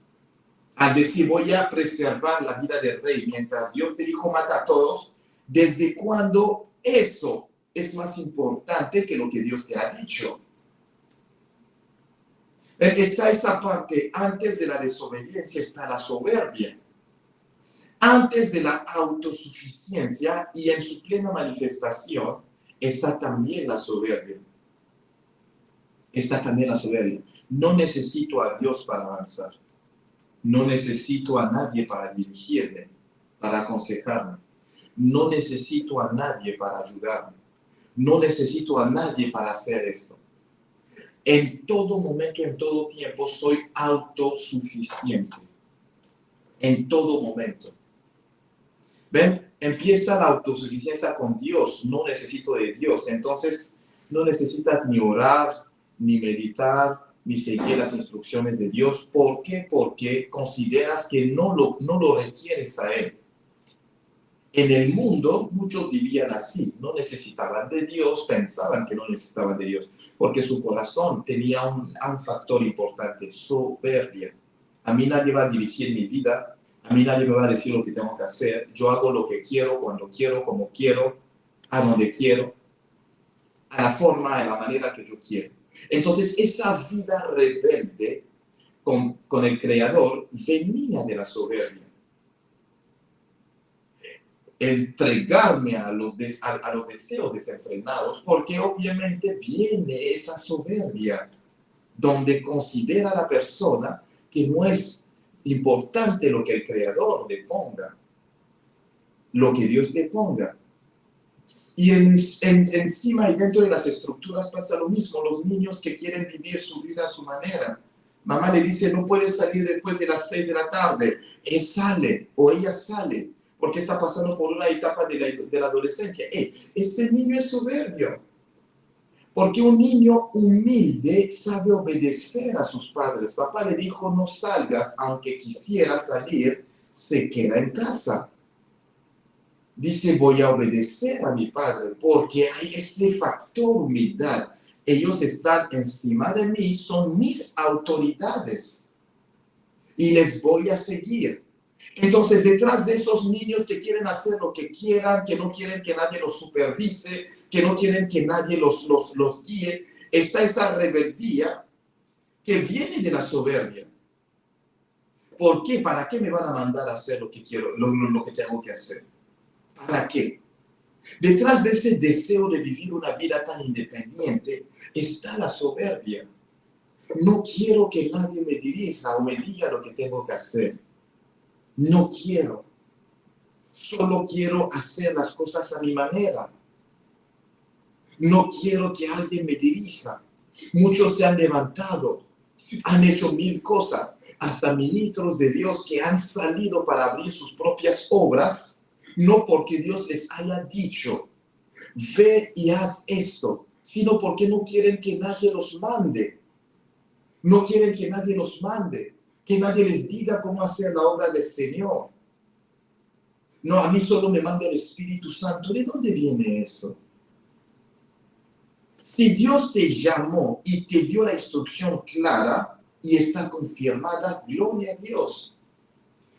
al decir voy a preservar la vida del rey mientras Dios te dijo mata a todos? ¿Desde cuándo eso es más importante que lo que Dios te ha dicho? Está esa parte, antes de la desobediencia está la soberbia. Antes de la autosuficiencia y en su plena manifestación está también la soberbia. Está también la soberbia. No necesito a Dios para avanzar. No necesito a nadie para dirigirme, para aconsejarme. No necesito a nadie para ayudarme. No necesito a nadie para hacer esto. En todo momento, en todo tiempo, soy autosuficiente. En todo momento. ¿Ven? Empieza la autosuficiencia con Dios. No necesito de Dios. Entonces, no necesitas ni orar, ni meditar, ni seguir las instrucciones de Dios. ¿Por qué? Porque consideras que no lo requieres a Él. En el mundo, muchos vivían así. No necesitaban de Dios, pensaban que no necesitaban de Dios, porque su corazón tenía un factor importante, soberbia. A mí nadie va a dirigir mi vida. A mí nadie me va a decir lo que tengo que hacer. Yo hago lo que quiero, cuando quiero, como quiero, a donde quiero, a la forma, a la manera que yo quiero. Entonces, esa vida rebelde con el Creador venía de la soberbia. Entregarme a los deseos desenfrenados, porque obviamente viene esa soberbia, donde considera a la persona que no es importante lo que el Creador le ponga, lo que Dios le ponga. Y encima y dentro de las estructuras pasa lo mismo. Los niños que quieren vivir su vida a su manera. Mamá le dice, no puedes salir después de las 6 de la tarde. Él sale o ella sale porque está pasando por una etapa de la adolescencia. Ese niño es soberbio. Porque un niño humilde sabe obedecer a sus padres. Papá le dijo, no salgas, aunque quisiera salir, se queda en casa. Dice, voy a obedecer a mi padre, porque hay ese factor humildad. Ellos están encima de mí, son mis autoridades. Y les voy a seguir. Entonces, detrás de esos niños que quieren hacer lo que quieran, que no quieren que nadie los supervise, que no quieren que nadie los guíe, está esa rebeldía que viene de la soberbia. ¿Por qué? ¿Para qué me van a mandar a hacer lo que quiero, lo que tengo que hacer? ¿Para qué? Detrás de ese deseo de vivir una vida tan independiente está la soberbia. No quiero que nadie me dirija o me diga lo que tengo que hacer. No quiero. Solo quiero hacer las cosas a mi manera. No quiero que alguien me dirija. Muchos se han levantado, han hecho 1000 cosas, hasta ministros de Dios que han salido para abrir sus propias obras, no porque Dios les haya dicho, ve y haz esto, sino porque no quieren que nadie los mande. No quieren que nadie los mande, que nadie les diga cómo hacer la obra del Señor. No, a mí solo me manda el Espíritu Santo. ¿De dónde viene eso? Si Dios te llamó y te dio la instrucción clara y está confirmada, gloria a Dios.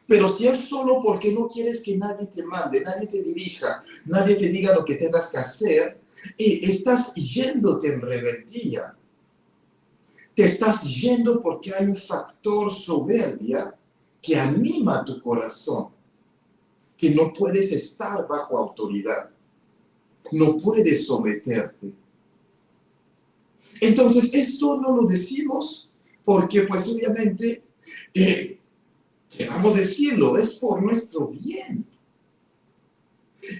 Pero si es solo porque no quieres que nadie te mande, nadie te dirija, nadie te diga lo que tengas que hacer, estás yéndote en rebeldía. Te estás yendo porque hay un factor soberbia que anima tu corazón, que no puedes estar bajo autoridad, no puedes someterte. Entonces, esto no lo decimos porque, pues, obviamente, queramos decirlo, es por nuestro bien.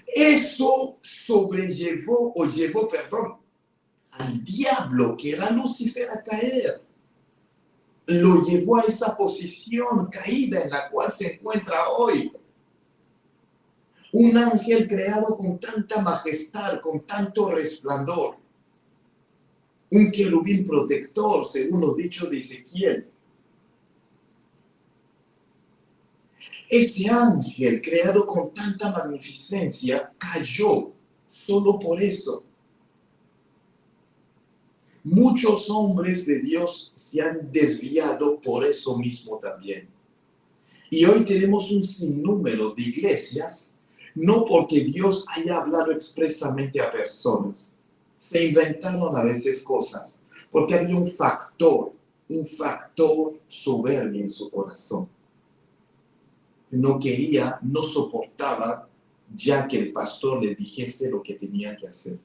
Eso llevó al diablo, que era Lucifer, a caer. Lo llevó a esa posición caída en la cual se encuentra hoy. Un ángel creado con tanta majestad, con tanto resplandor. Un querubín protector, según los dichos de Ezequiel. Ese ángel creado con tanta magnificencia cayó Solo por eso. Muchos hombres de Dios se han desviado por eso mismo también. Y hoy tenemos un sinnúmero de iglesias, no porque Dios haya hablado expresamente a personas. Se inventaron a veces cosas, porque había un factor soberbio en su corazón. No soportaba ya que el pastor les dijese lo que tenían que hacer.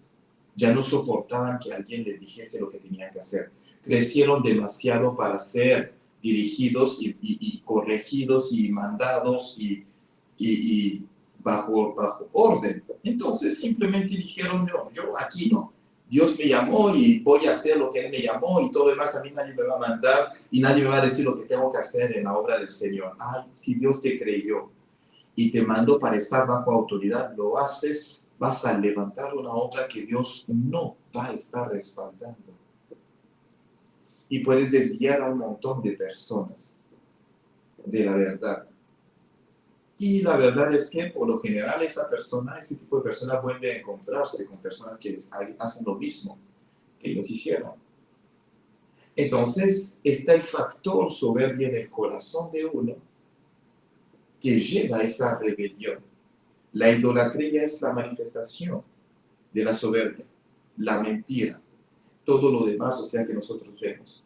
Ya no soportaban que alguien les dijese lo que tenían que hacer. Crecieron demasiado para ser dirigidos y corregidos y mandados y bajo orden. Entonces simplemente dijeron, no, yo aquí no. Dios me llamó y voy a hacer lo que Él me llamó y todo lo demás a mí nadie me va a mandar y nadie me va a decir lo que tengo que hacer en la obra del Señor. Ay, si Dios te creyó y te mandó para estar bajo autoridad, lo haces, vas a levantar una obra que Dios no va a estar respaldando. Y puedes desviar a un montón de personas de la verdad. Y la verdad es que, por lo general, ese tipo de personas vuelve a encontrarse con personas que les hacen lo mismo que ellos hicieron. Entonces, está el factor soberbio en el corazón de uno que lleva a esa rebelión. La idolatría es la manifestación de la soberbia, la mentira, todo lo demás, o sea, que nosotros vemos.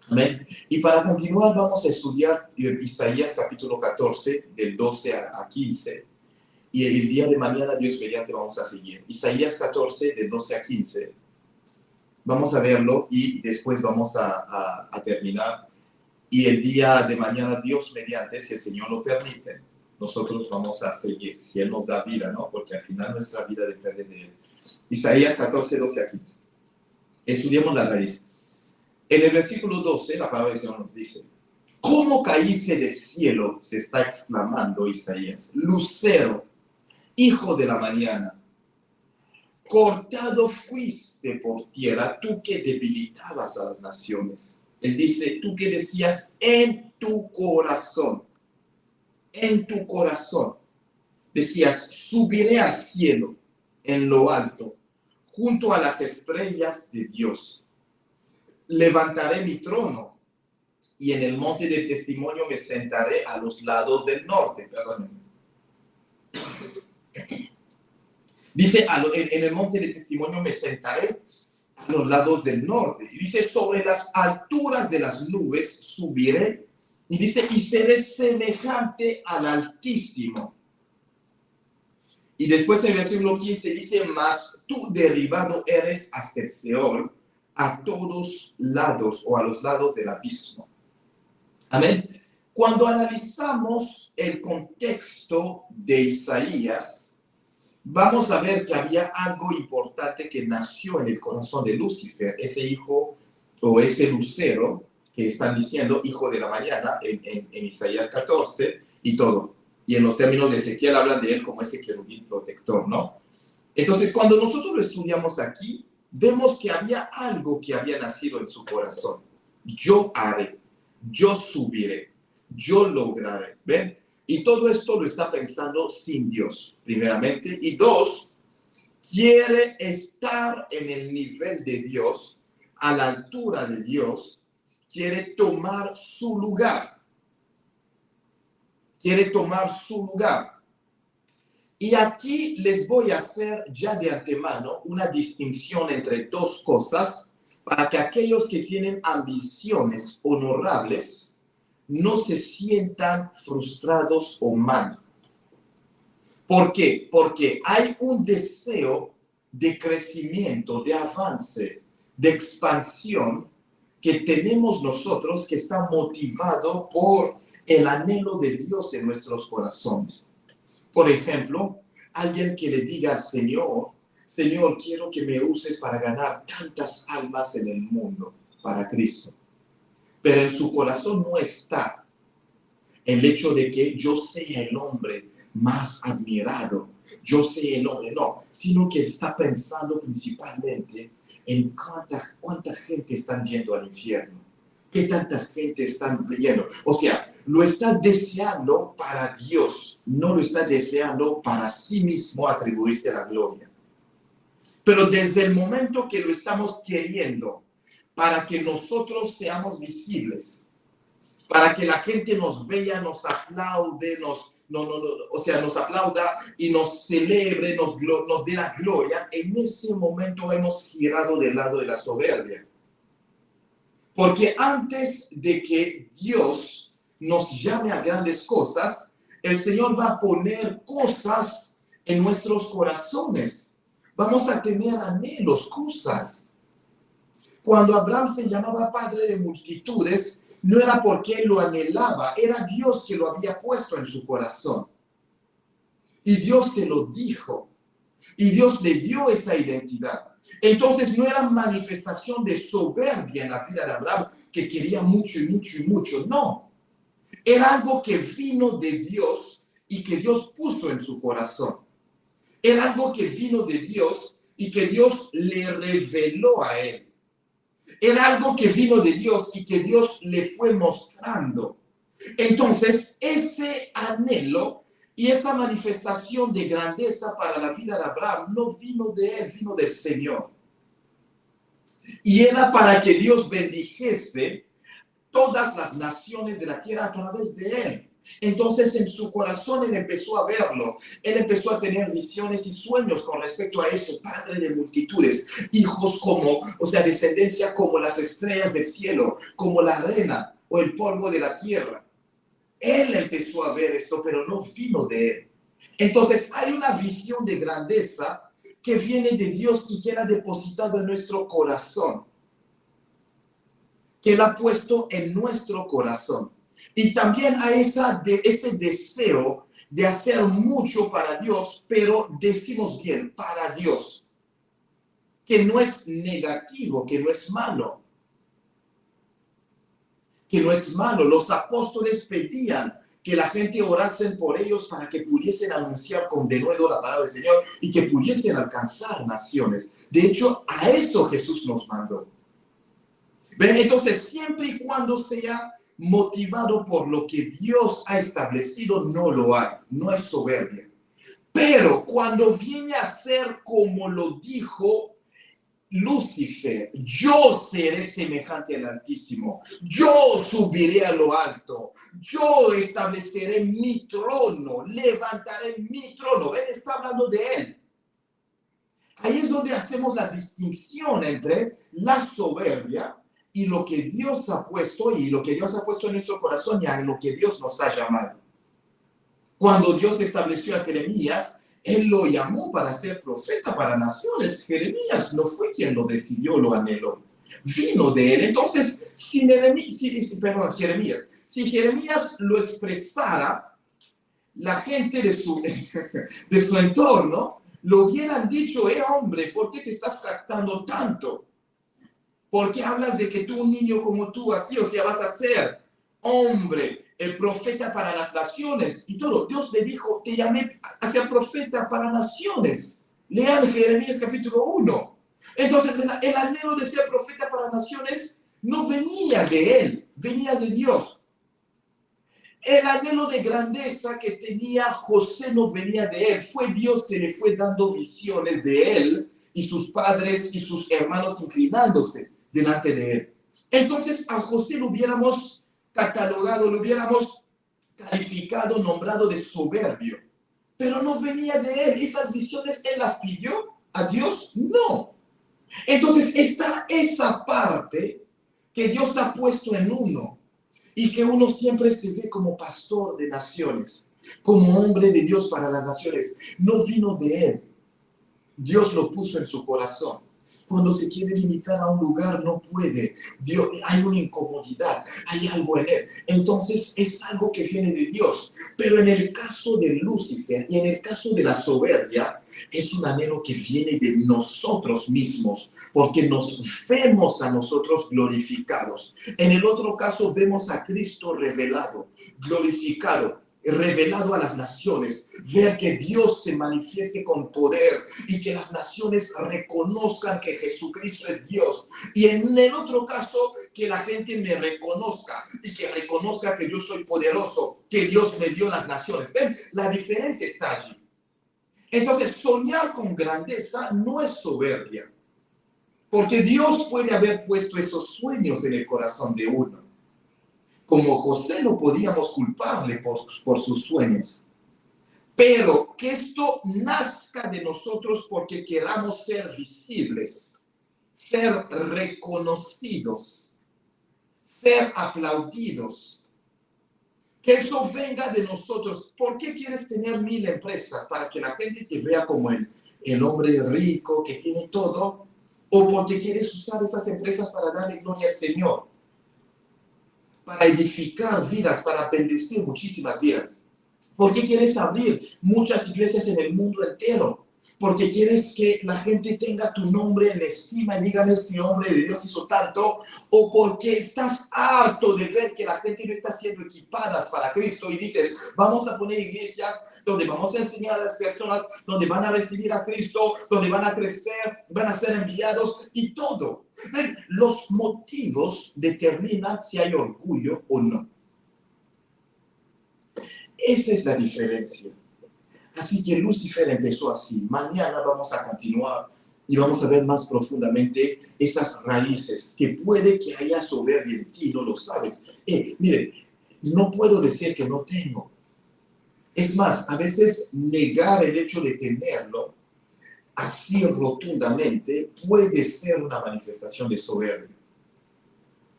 Amén. Y para continuar vamos a estudiar Isaías capítulo 14, del 12 a 15. Y el día de mañana, Dios mediante, vamos a seguir. Isaías 14, del 12 a 15. Vamos a verlo y después vamos a terminar. Y el día de mañana, Dios mediante, si el Señor lo permite, nosotros vamos a seguir, si Él nos da vida, ¿no? Porque al final nuestra vida depende de Él. Isaías 14, 12 a 15. Estudiemos la raíz. En el versículo 12, la palabra del Señor nos dice, ¿cómo caíste del cielo? Se está exclamando Isaías. Lucero, hijo de la mañana. Cortado fuiste por tierra, tú que debilitabas a las naciones. Él dice, tú que decías en tu corazón, decías, subiré al cielo en lo alto, junto a las estrellas de Dios. Levantaré mi trono y en el monte del testimonio me sentaré a los lados del norte. Perdónenme. Dice, en el monte del testimonio me sentaré a los lados del norte. Y dice, sobre las alturas de las nubes subiré. Y dice, y seré semejante al Altísimo. Y después en el versículo 15 dice, mas tú derribado eres hasta el Seol, a todos lados o a los lados del abismo. Amén. Cuando analizamos el contexto de Isaías, vamos a ver que había algo importante que nació en el corazón de Lucifer, ese hijo o ese lucero que están diciendo hijo de la mañana en Isaías 14 y todo. Y en los términos de Ezequiel hablan de él como ese querubín protector, ¿no? Entonces, cuando nosotros lo estudiamos aquí, vemos que había algo que había nacido en su corazón. Yo haré, yo subiré, yo lograré. ¿Ven? Y todo esto lo está pensando sin Dios, primeramente. Y dos, quiere estar en el nivel de Dios, a la altura de Dios, quiere tomar su lugar. Quiere tomar su lugar. Y aquí les voy a hacer ya de antemano una distinción entre dos cosas para que aquellos que tienen ambiciones honorables no se sientan frustrados o mal. ¿Por qué? Porque hay un deseo de crecimiento, de avance, de expansión que tenemos nosotros que está motivado por el anhelo de Dios en nuestros corazones. Por ejemplo, alguien que le diga al Señor, Señor, quiero que me uses para ganar tantas almas en el mundo para Cristo. Pero en su corazón no está el hecho de que yo sea el hombre más admirado, yo sea el hombre, no, sino que está pensando principalmente en cuánta gente están yendo al infierno, qué tanta gente están yendo. O sea, lo está deseando para Dios, no lo está deseando para sí mismo atribuirse la gloria. Pero desde el momento que lo estamos queriendo, para que nosotros seamos visibles, para que la gente nos vea, nos aplaude, nos aplauda y nos celebre, nos dé la gloria, en ese momento hemos girado del lado de la soberbia. Porque antes de que Dios nos llame a grandes cosas, el Señor va a poner cosas en nuestros corazones. Vamos a tener anhelos, cosas. Cuando Abraham se llamaba padre de multitudes, no era porque él lo anhelaba, era Dios que lo había puesto en su corazón. Y Dios se lo dijo. Y Dios le dio esa identidad. Entonces no era manifestación de soberbia en la vida de Abraham, que quería mucho y mucho y mucho. No. Era algo que vino de Dios y que Dios puso en su corazón. Era algo que vino de Dios y que Dios le reveló a él. Era algo que vino de Dios y que Dios le fue mostrando. Entonces, ese anhelo y esa manifestación de grandeza para la vida de Abraham no vino de él, vino del Señor. Y era para que Dios bendijese todas las naciones de la tierra a través de él. Entonces en su corazón él empezó a verlo, él empezó a tener visiones y sueños con respecto a eso, padre de multitudes, hijos como, descendencia como las estrellas del cielo, como la arena o el polvo de la tierra. Él empezó a ver esto, pero no vino de él. Entonces hay una visión de grandeza que viene de Dios y que era depositado en nuestro corazón, que él ha puesto en nuestro corazón. Y también hay ese deseo de hacer mucho para Dios, pero decimos bien, para Dios, que no es negativo, que no es malo. Que no es malo. Los apóstoles pedían que la gente orasen por ellos para que pudiesen anunciar con denuedo la palabra del Señor y que pudiesen alcanzar naciones. De hecho, a eso Jesús nos mandó. ¿Ven? Entonces, siempre y cuando sea motivado por lo que Dios ha establecido, no lo hay, no es soberbia. Pero cuando viene a ser como lo dijo Lucifer, yo seré semejante al Altísimo, yo subiré a lo alto, yo estableceré mi trono, levantaré mi trono. ¿Ven? Está hablando de él. Ahí es donde hacemos la distinción entre la soberbia y lo que Dios ha puesto, y lo que Dios ha puesto en nuestro corazón, y a lo que Dios nos ha llamado. Cuando Dios estableció a Jeremías, Él lo llamó para ser profeta para naciones. Jeremías no fue quien lo decidió, lo anheló. Vino de Él. Entonces, si Jeremías lo expresara, la gente de su entorno lo hubieran dicho: hombre, ¿por qué te estás jactando tanto? ¿Por qué hablas de que tú, un niño como tú, así, vas a ser hombre, el profeta para las naciones? Y todo, Dios le dijo: te llamé a ser profeta para naciones. Lean Jeremías capítulo 1. Entonces, el anhelo de ser profeta para naciones no venía de él, venía de Dios. El anhelo de grandeza que tenía José no venía de él, fue Dios que le fue dando visiones de él y sus padres y sus hermanos inclinándose delante de él. Entonces a José lo hubiéramos catalogado, lo hubiéramos calificado, nombrado de soberbio, pero no venía de él. Esas visiones él las pidió a Dios, no. Entonces está esa parte que Dios ha puesto en uno y que uno siempre se ve como pastor de naciones, como hombre de Dios para las naciones. No vino de él, Dios lo puso en su corazón. Cuando se quiere limitar a un lugar, no puede. Hay una incomodidad, hay algo en él. Entonces es algo que viene de Dios. Pero en el caso de Lucifer y en el caso de la soberbia, es un anhelo que viene de nosotros mismos, porque nos vemos a nosotros glorificados. En el otro caso vemos a Cristo revelado, glorificado, revelado a las naciones, ver que Dios se manifieste con poder y que las naciones reconozcan que Jesucristo es Dios. Y en el otro caso, que la gente me reconozca y que reconozca que yo soy poderoso, que Dios me dio las naciones. ¿Ven? La diferencia está allí. Entonces, soñar con grandeza no es soberbia, porque Dios puede haber puesto esos sueños en el corazón de uno. Como José no podíamos culparle por sus sueños. Pero que esto nazca de nosotros porque queramos ser visibles, ser reconocidos, ser aplaudidos. Que eso venga de nosotros. ¿Por qué quieres tener 1000 empresas? ¿Para que la gente te vea como el hombre rico que tiene todo? ¿O porque quieres usar esas empresas para darle gloria al Señor? Para edificar vidas, para bendecir muchísimas vidas. ¿Por qué quieres abrir muchas iglesias en el mundo entero? Porque quieres que la gente tenga tu nombre en estima y digan, este hombre de Dios hizo tanto, o porque estás harto de ver que la gente no está siendo equipada para Cristo y dices, vamos a poner iglesias donde vamos a enseñar a las personas, donde van a recibir a Cristo, donde van a crecer, van a ser enviados y todo. ¿Ven? Los motivos determinan si hay orgullo o no. Esa es la diferencia. Así que Lucifer empezó así. Mañana vamos a continuar y vamos a ver más profundamente esas raíces que puede que haya soberbia en ti, no lo sabes. Mire, no puedo decir que no tengo. Es más, a veces negar el hecho de tenerlo así rotundamente puede ser una manifestación de soberbia.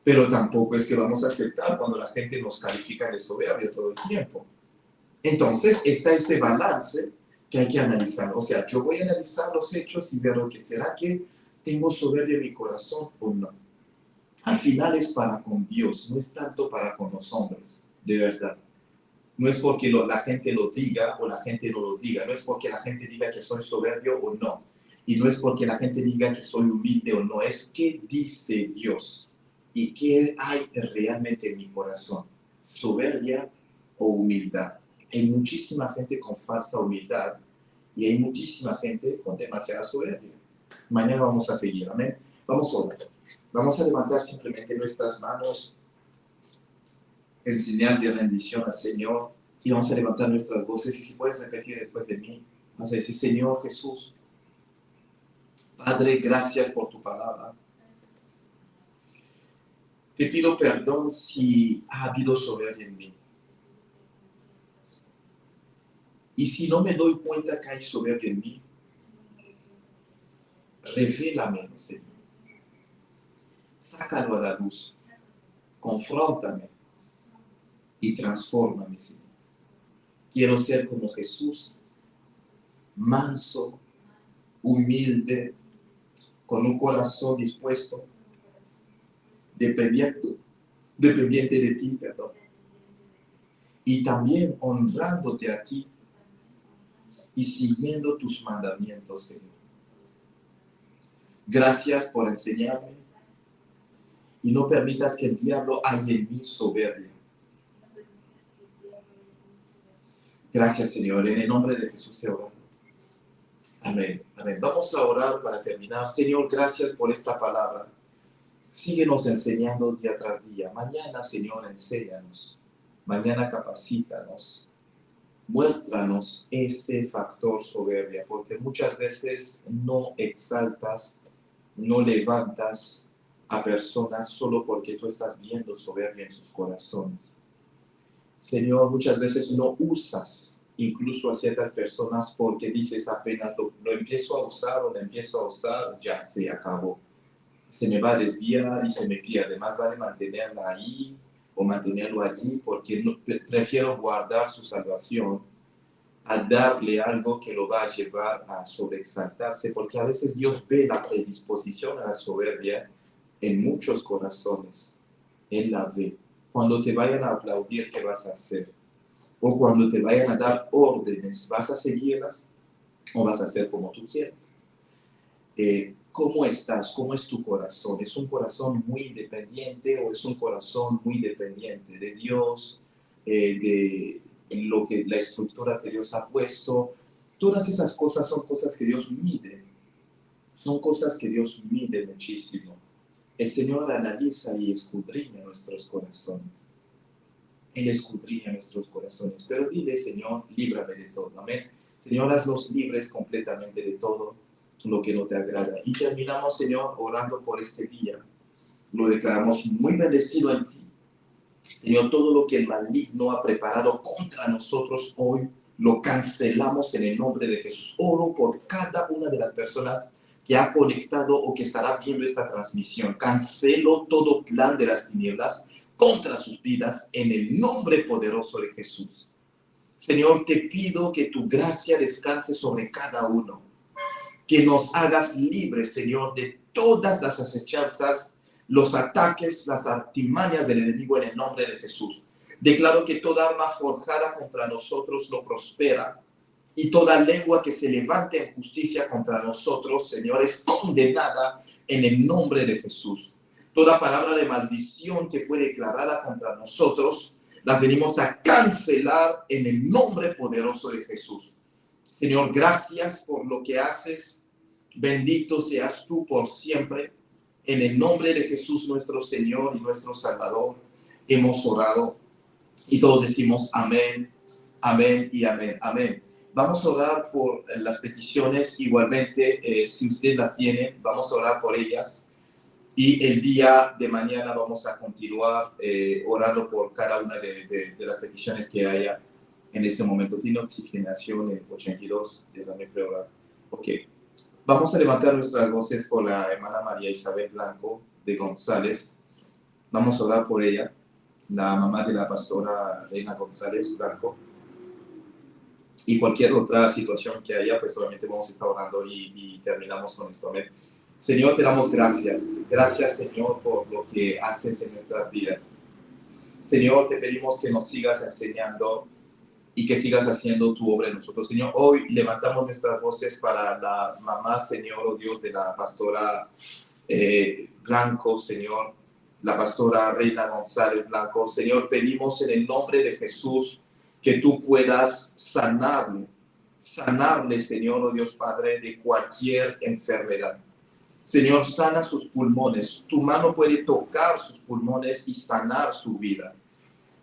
Pero tampoco es que vamos a aceptar cuando la gente nos califica de soberbio todo el tiempo. Entonces, está ese balance que hay que analizar. O sea, yo voy a analizar los hechos y ver lo que será que tengo soberbia en mi corazón o no. Al final es para con Dios, no es tanto para con los hombres, de verdad. No es porque la gente lo diga o la gente no lo diga. No es porque la gente diga que soy soberbio o no. Y no es porque la gente diga que soy humilde o no. Es qué dice Dios y qué hay realmente en mi corazón. Soberbia o humildad. Hay muchísima gente con falsa humildad y hay muchísima gente con demasiada soberbia. Mañana vamos a seguir, amén. Vamos a orar. Vamos a levantar simplemente nuestras manos en señal de rendición al Señor y vamos a levantar nuestras voces. Y si puedes repetir después de mí, vas a decir, Señor Jesús, Padre, gracias por tu palabra. Te pido perdón si ha habido soberbia en mí. Y si no me doy cuenta que hay soberbia en mí, revélamelo, Señor. Sácalo a la luz. Confróntame y transfórmame, Señor. Quiero ser como Jesús, manso, humilde, con un corazón dispuesto, dependiente de ti, perdón. Y también honrándote a ti y siguiendo tus mandamientos, Señor. Gracias por enseñarme y no permitas que el diablo haya en mí soberbia. Gracias, Señor. En el nombre de Jesús se ora. Amén. Amén. Vamos a orar para terminar. Señor, gracias por esta palabra. Síguenos enseñando día tras día. Mañana, Señor, enséñanos. Mañana capacítanos. Muéstranos ese factor soberbia, porque muchas veces no exaltas, no levantas a personas solo porque tú estás viendo soberbia en sus corazones. Señor, muchas veces no usas incluso a ciertas personas porque dices apenas lo empiezo a usar o lo empiezo a usar, ya se acabó. Se me va a desviar y se me pierde. Más vale mantenerla ahí o mantenerlo allí porque prefiero guardar su salvación a darle algo que lo va a llevar a sobreexaltarse, porque a veces Dios ve la predisposición a la soberbia en muchos corazones. Él la ve. Cuando te vayan a aplaudir, ¿qué vas a hacer? O cuando te vayan a dar órdenes, ¿vas a seguirlas o vas a hacer como tú quieras? ¿Cómo estás? ¿Cómo es tu corazón? ¿Es un corazón muy independiente o es un corazón muy dependiente de Dios, de la estructura que Dios ha puesto? Todas esas cosas son cosas que Dios mide. Son cosas que Dios mide muchísimo. El Señor analiza y escudriña nuestros corazones. Él escudriña nuestros corazones. Pero dile, Señor, líbrame de todo. Amén. Señor, haznos libres completamente de todo lo que no te agrada. Y terminamos, Señor, orando por este día. Lo declaramos muy bendecido en ti. Señor, todo lo que el maligno ha preparado contra nosotros hoy, lo cancelamos en el nombre de Jesús. Oro por cada una de las personas que ha conectado o que estará viendo esta transmisión. Cancelo todo plan de las tinieblas contra sus vidas en el nombre poderoso de Jesús. Señor, te pido que tu gracia descanse sobre cada uno, que nos hagas libres, Señor, de todas las acechanzas, los ataques, las artimañas del enemigo en el nombre de Jesús. Declaro que toda arma forjada contra nosotros no prospera, y toda lengua que se levante en justicia contra nosotros, Señor, es condenada en el nombre de Jesús. Toda palabra de maldición que fue declarada contra nosotros, las venimos a cancelar en el nombre poderoso de Jesús. Señor, gracias por lo que haces. Bendito seas tú por siempre. En el nombre de Jesús, nuestro Señor y nuestro Salvador, hemos orado. Y todos decimos amén, amén y amén, amén. Vamos a orar por las peticiones. Igualmente, si usted las tiene, vamos a orar por ellas. Y el día de mañana vamos a continuar orando por cada una de las peticiones que haya en este momento. Tiene oxigenación en 82, déjame probar. Ok. Vamos a levantar nuestras voces por la hermana María Isabel Blanco de González. Vamos a orar por ella, la mamá de la pastora Reina González Blanco. Y cualquier otra situación que haya, pues obviamente vamos a estar orando y terminamos con esto. Amén. Señor, te damos gracias. Gracias, Señor, por lo que haces en nuestras vidas. Señor, te pedimos que nos sigas enseñando y que sigas haciendo tu obra en nosotros. Señor, hoy levantamos nuestras voces para la mamá, Señor, oh Dios, de la pastora Blanco, Señor, la pastora Reina González Blanco. Señor, pedimos en el nombre de Jesús que tú puedas sanarle, Señor, oh Dios Padre, de cualquier enfermedad. Señor, sana sus pulmones. Tu mano puede tocar sus pulmones y sanar su vida.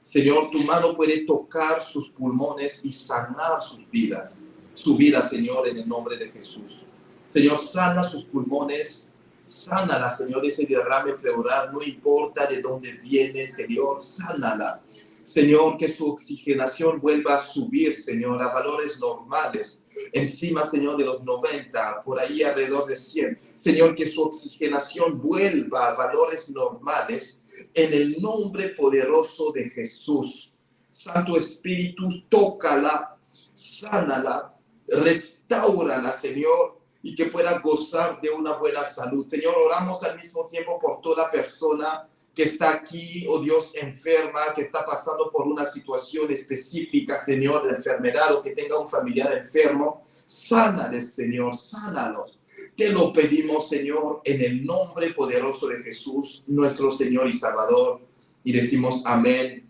Señor, tu mano puede tocar sus pulmones y sanar sus vidas. Su vida, Señor, en el nombre de Jesús. Señor, sana sus pulmones. Sánala, Señor, ese derrame pleural. No importa de dónde viene, Señor, sánala. Señor, que su oxigenación vuelva a subir, Señor, a valores normales. Encima, Señor, de los 90, por ahí alrededor de 100. Señor, que su oxigenación vuelva a valores normales en el nombre poderoso de Jesús. Santo Espíritu, tócala, sánala, restáurala, Señor, y que pueda gozar de una buena salud. Señor, oramos al mismo tiempo por toda persona que está aquí, oh Dios, enferma, que está pasando por una situación específica, Señor, de enfermedad, o que tenga un familiar enfermo. Sánales, Señor, sánalos. Te lo pedimos, Señor, en el nombre poderoso de Jesús, nuestro Señor y Salvador. Y decimos amén,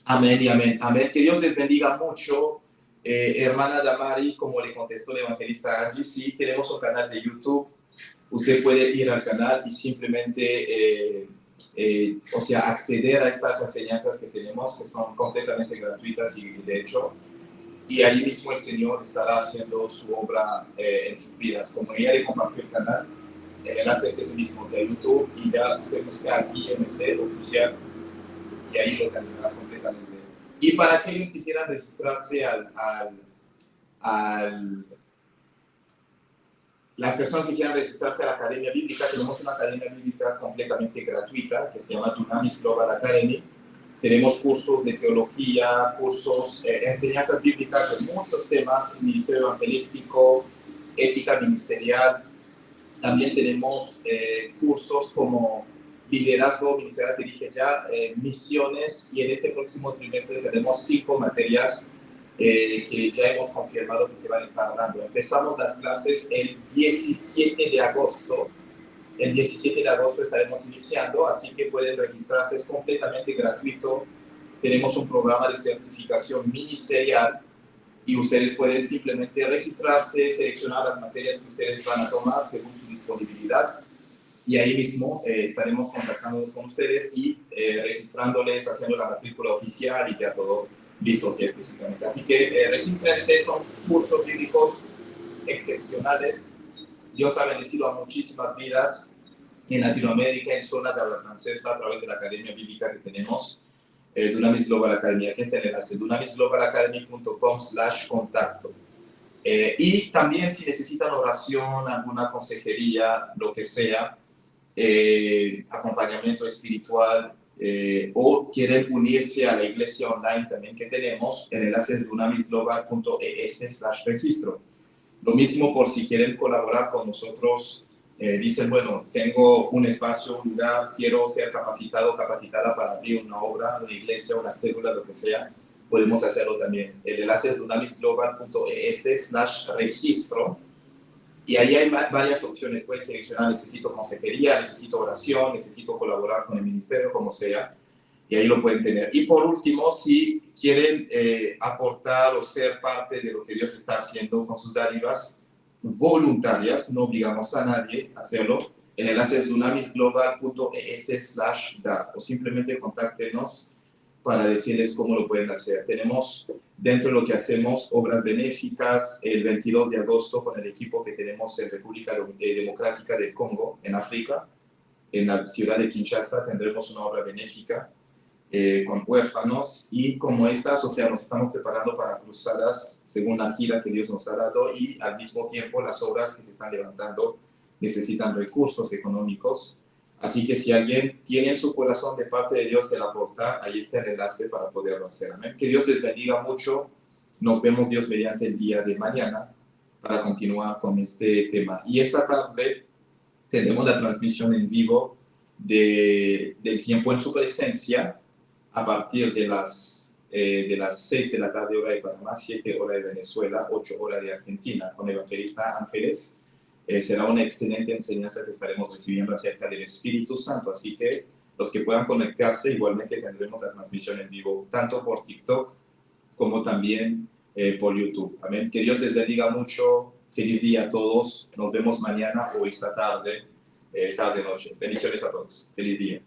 amén y amén. Amén. Que Dios les bendiga mucho. Hermana Damari, como le contestó el evangelista Angie, sí, tenemos un canal de YouTube. Usted puede ir al canal y simplemente... acceder a estas enseñanzas que tenemos, que son completamente gratuitas y de hecho, y ahí mismo el Señor estará haciendo su obra en sus vidas. Como ella le compartió el canal, el enlace es ese mismo, de YouTube, y ya usted busca aquí IMT oficial y ahí lo tendrá completamente. Y para aquellos que quieran registrarse las personas que quieran registrarse a la Academia Bíblica, tenemos una Academia Bíblica completamente gratuita que se llama Dunamis Global Academy. Tenemos cursos de teología, cursos, enseñanzas bíblicas de muchos temas, ministerio evangelístico, ética ministerial. También tenemos cursos como liderazgo ministerial, te dije ya, misiones, y en este próximo trimestre tenemos 5 materias que ya hemos confirmado que se van a estar dando. Empezamos las clases el 17 de agosto. El 17 de agosto estaremos iniciando, así que pueden registrarse, es completamente gratuito. Tenemos un programa de certificación ministerial y ustedes pueden simplemente registrarse, seleccionar las materias que ustedes van a tomar según su disponibilidad. Y ahí mismo estaremos contactándonos con ustedes y registrándoles, haciendo la matrícula oficial y ya todo. Listo, sí, específicamente. Así que regístrense, son cursos bíblicos excepcionales. Dios ha bendecido a muchísimas vidas en Latinoamérica, en zonas de habla francesa, a través de la Academia Bíblica que tenemos, Dunamis Global Academy. Aquí está el enlace, dunamisglobalacademy.com/contacto. Y también si necesitan oración, alguna consejería, lo que sea, acompañamiento espiritual, o quieren unirse a la iglesia online también que tenemos, el enlace es dunamisglobal.es/registro. Lo mismo por si quieren colaborar con nosotros, dicen, bueno, tengo un espacio, un lugar, quiero ser capacitado, capacitada para abrir una obra, una iglesia, una célula, lo que sea, podemos hacerlo también. El enlace es dunamisglobal.es/registro y ahí hay varias opciones. Pueden seleccionar, necesito consejería, necesito oración, necesito colaborar con el ministerio, como sea, y ahí lo pueden tener. Y por último, si quieren aportar o ser parte de lo que Dios está haciendo con sus dádivas voluntarias, no obligamos a nadie a hacerlo, el enlace es dunamisglobal.es/dar, o simplemente contáctenos para decirles cómo lo pueden hacer. Tenemos dentro de lo que hacemos obras benéficas. El 22 de agosto con el equipo que tenemos en República Democrática del Congo, en África, en la ciudad de Kinshasa, tendremos una obra benéfica con huérfanos, y como estas, o sea, nos estamos preparando para cruzadas según la gira que Dios nos ha dado, y al mismo tiempo las obras que se están levantando necesitan recursos económicos. Así que si alguien tiene en su corazón de parte de Dios el aportar, ahí está el enlace para poderlo hacer. Amén. Que Dios les bendiga mucho. Nos vemos Dios mediante el día de mañana para continuar con este tema. Y esta tarde tenemos la transmisión en vivo del tiempo en su presencia a partir de las 6 de la tarde hora de Panamá, 7 hora de Venezuela, 8 hora de Argentina, con el evangelista Ángeles. Será una excelente enseñanza que estaremos recibiendo acerca del Espíritu Santo, así que los que puedan conectarse, igualmente tendremos la transmisión en vivo, tanto por TikTok como también por YouTube. Amén. Que Dios les bendiga mucho. Feliz día a todos. Nos vemos mañana o esta tarde, tarde-noche. Bendiciones a todos. Feliz día.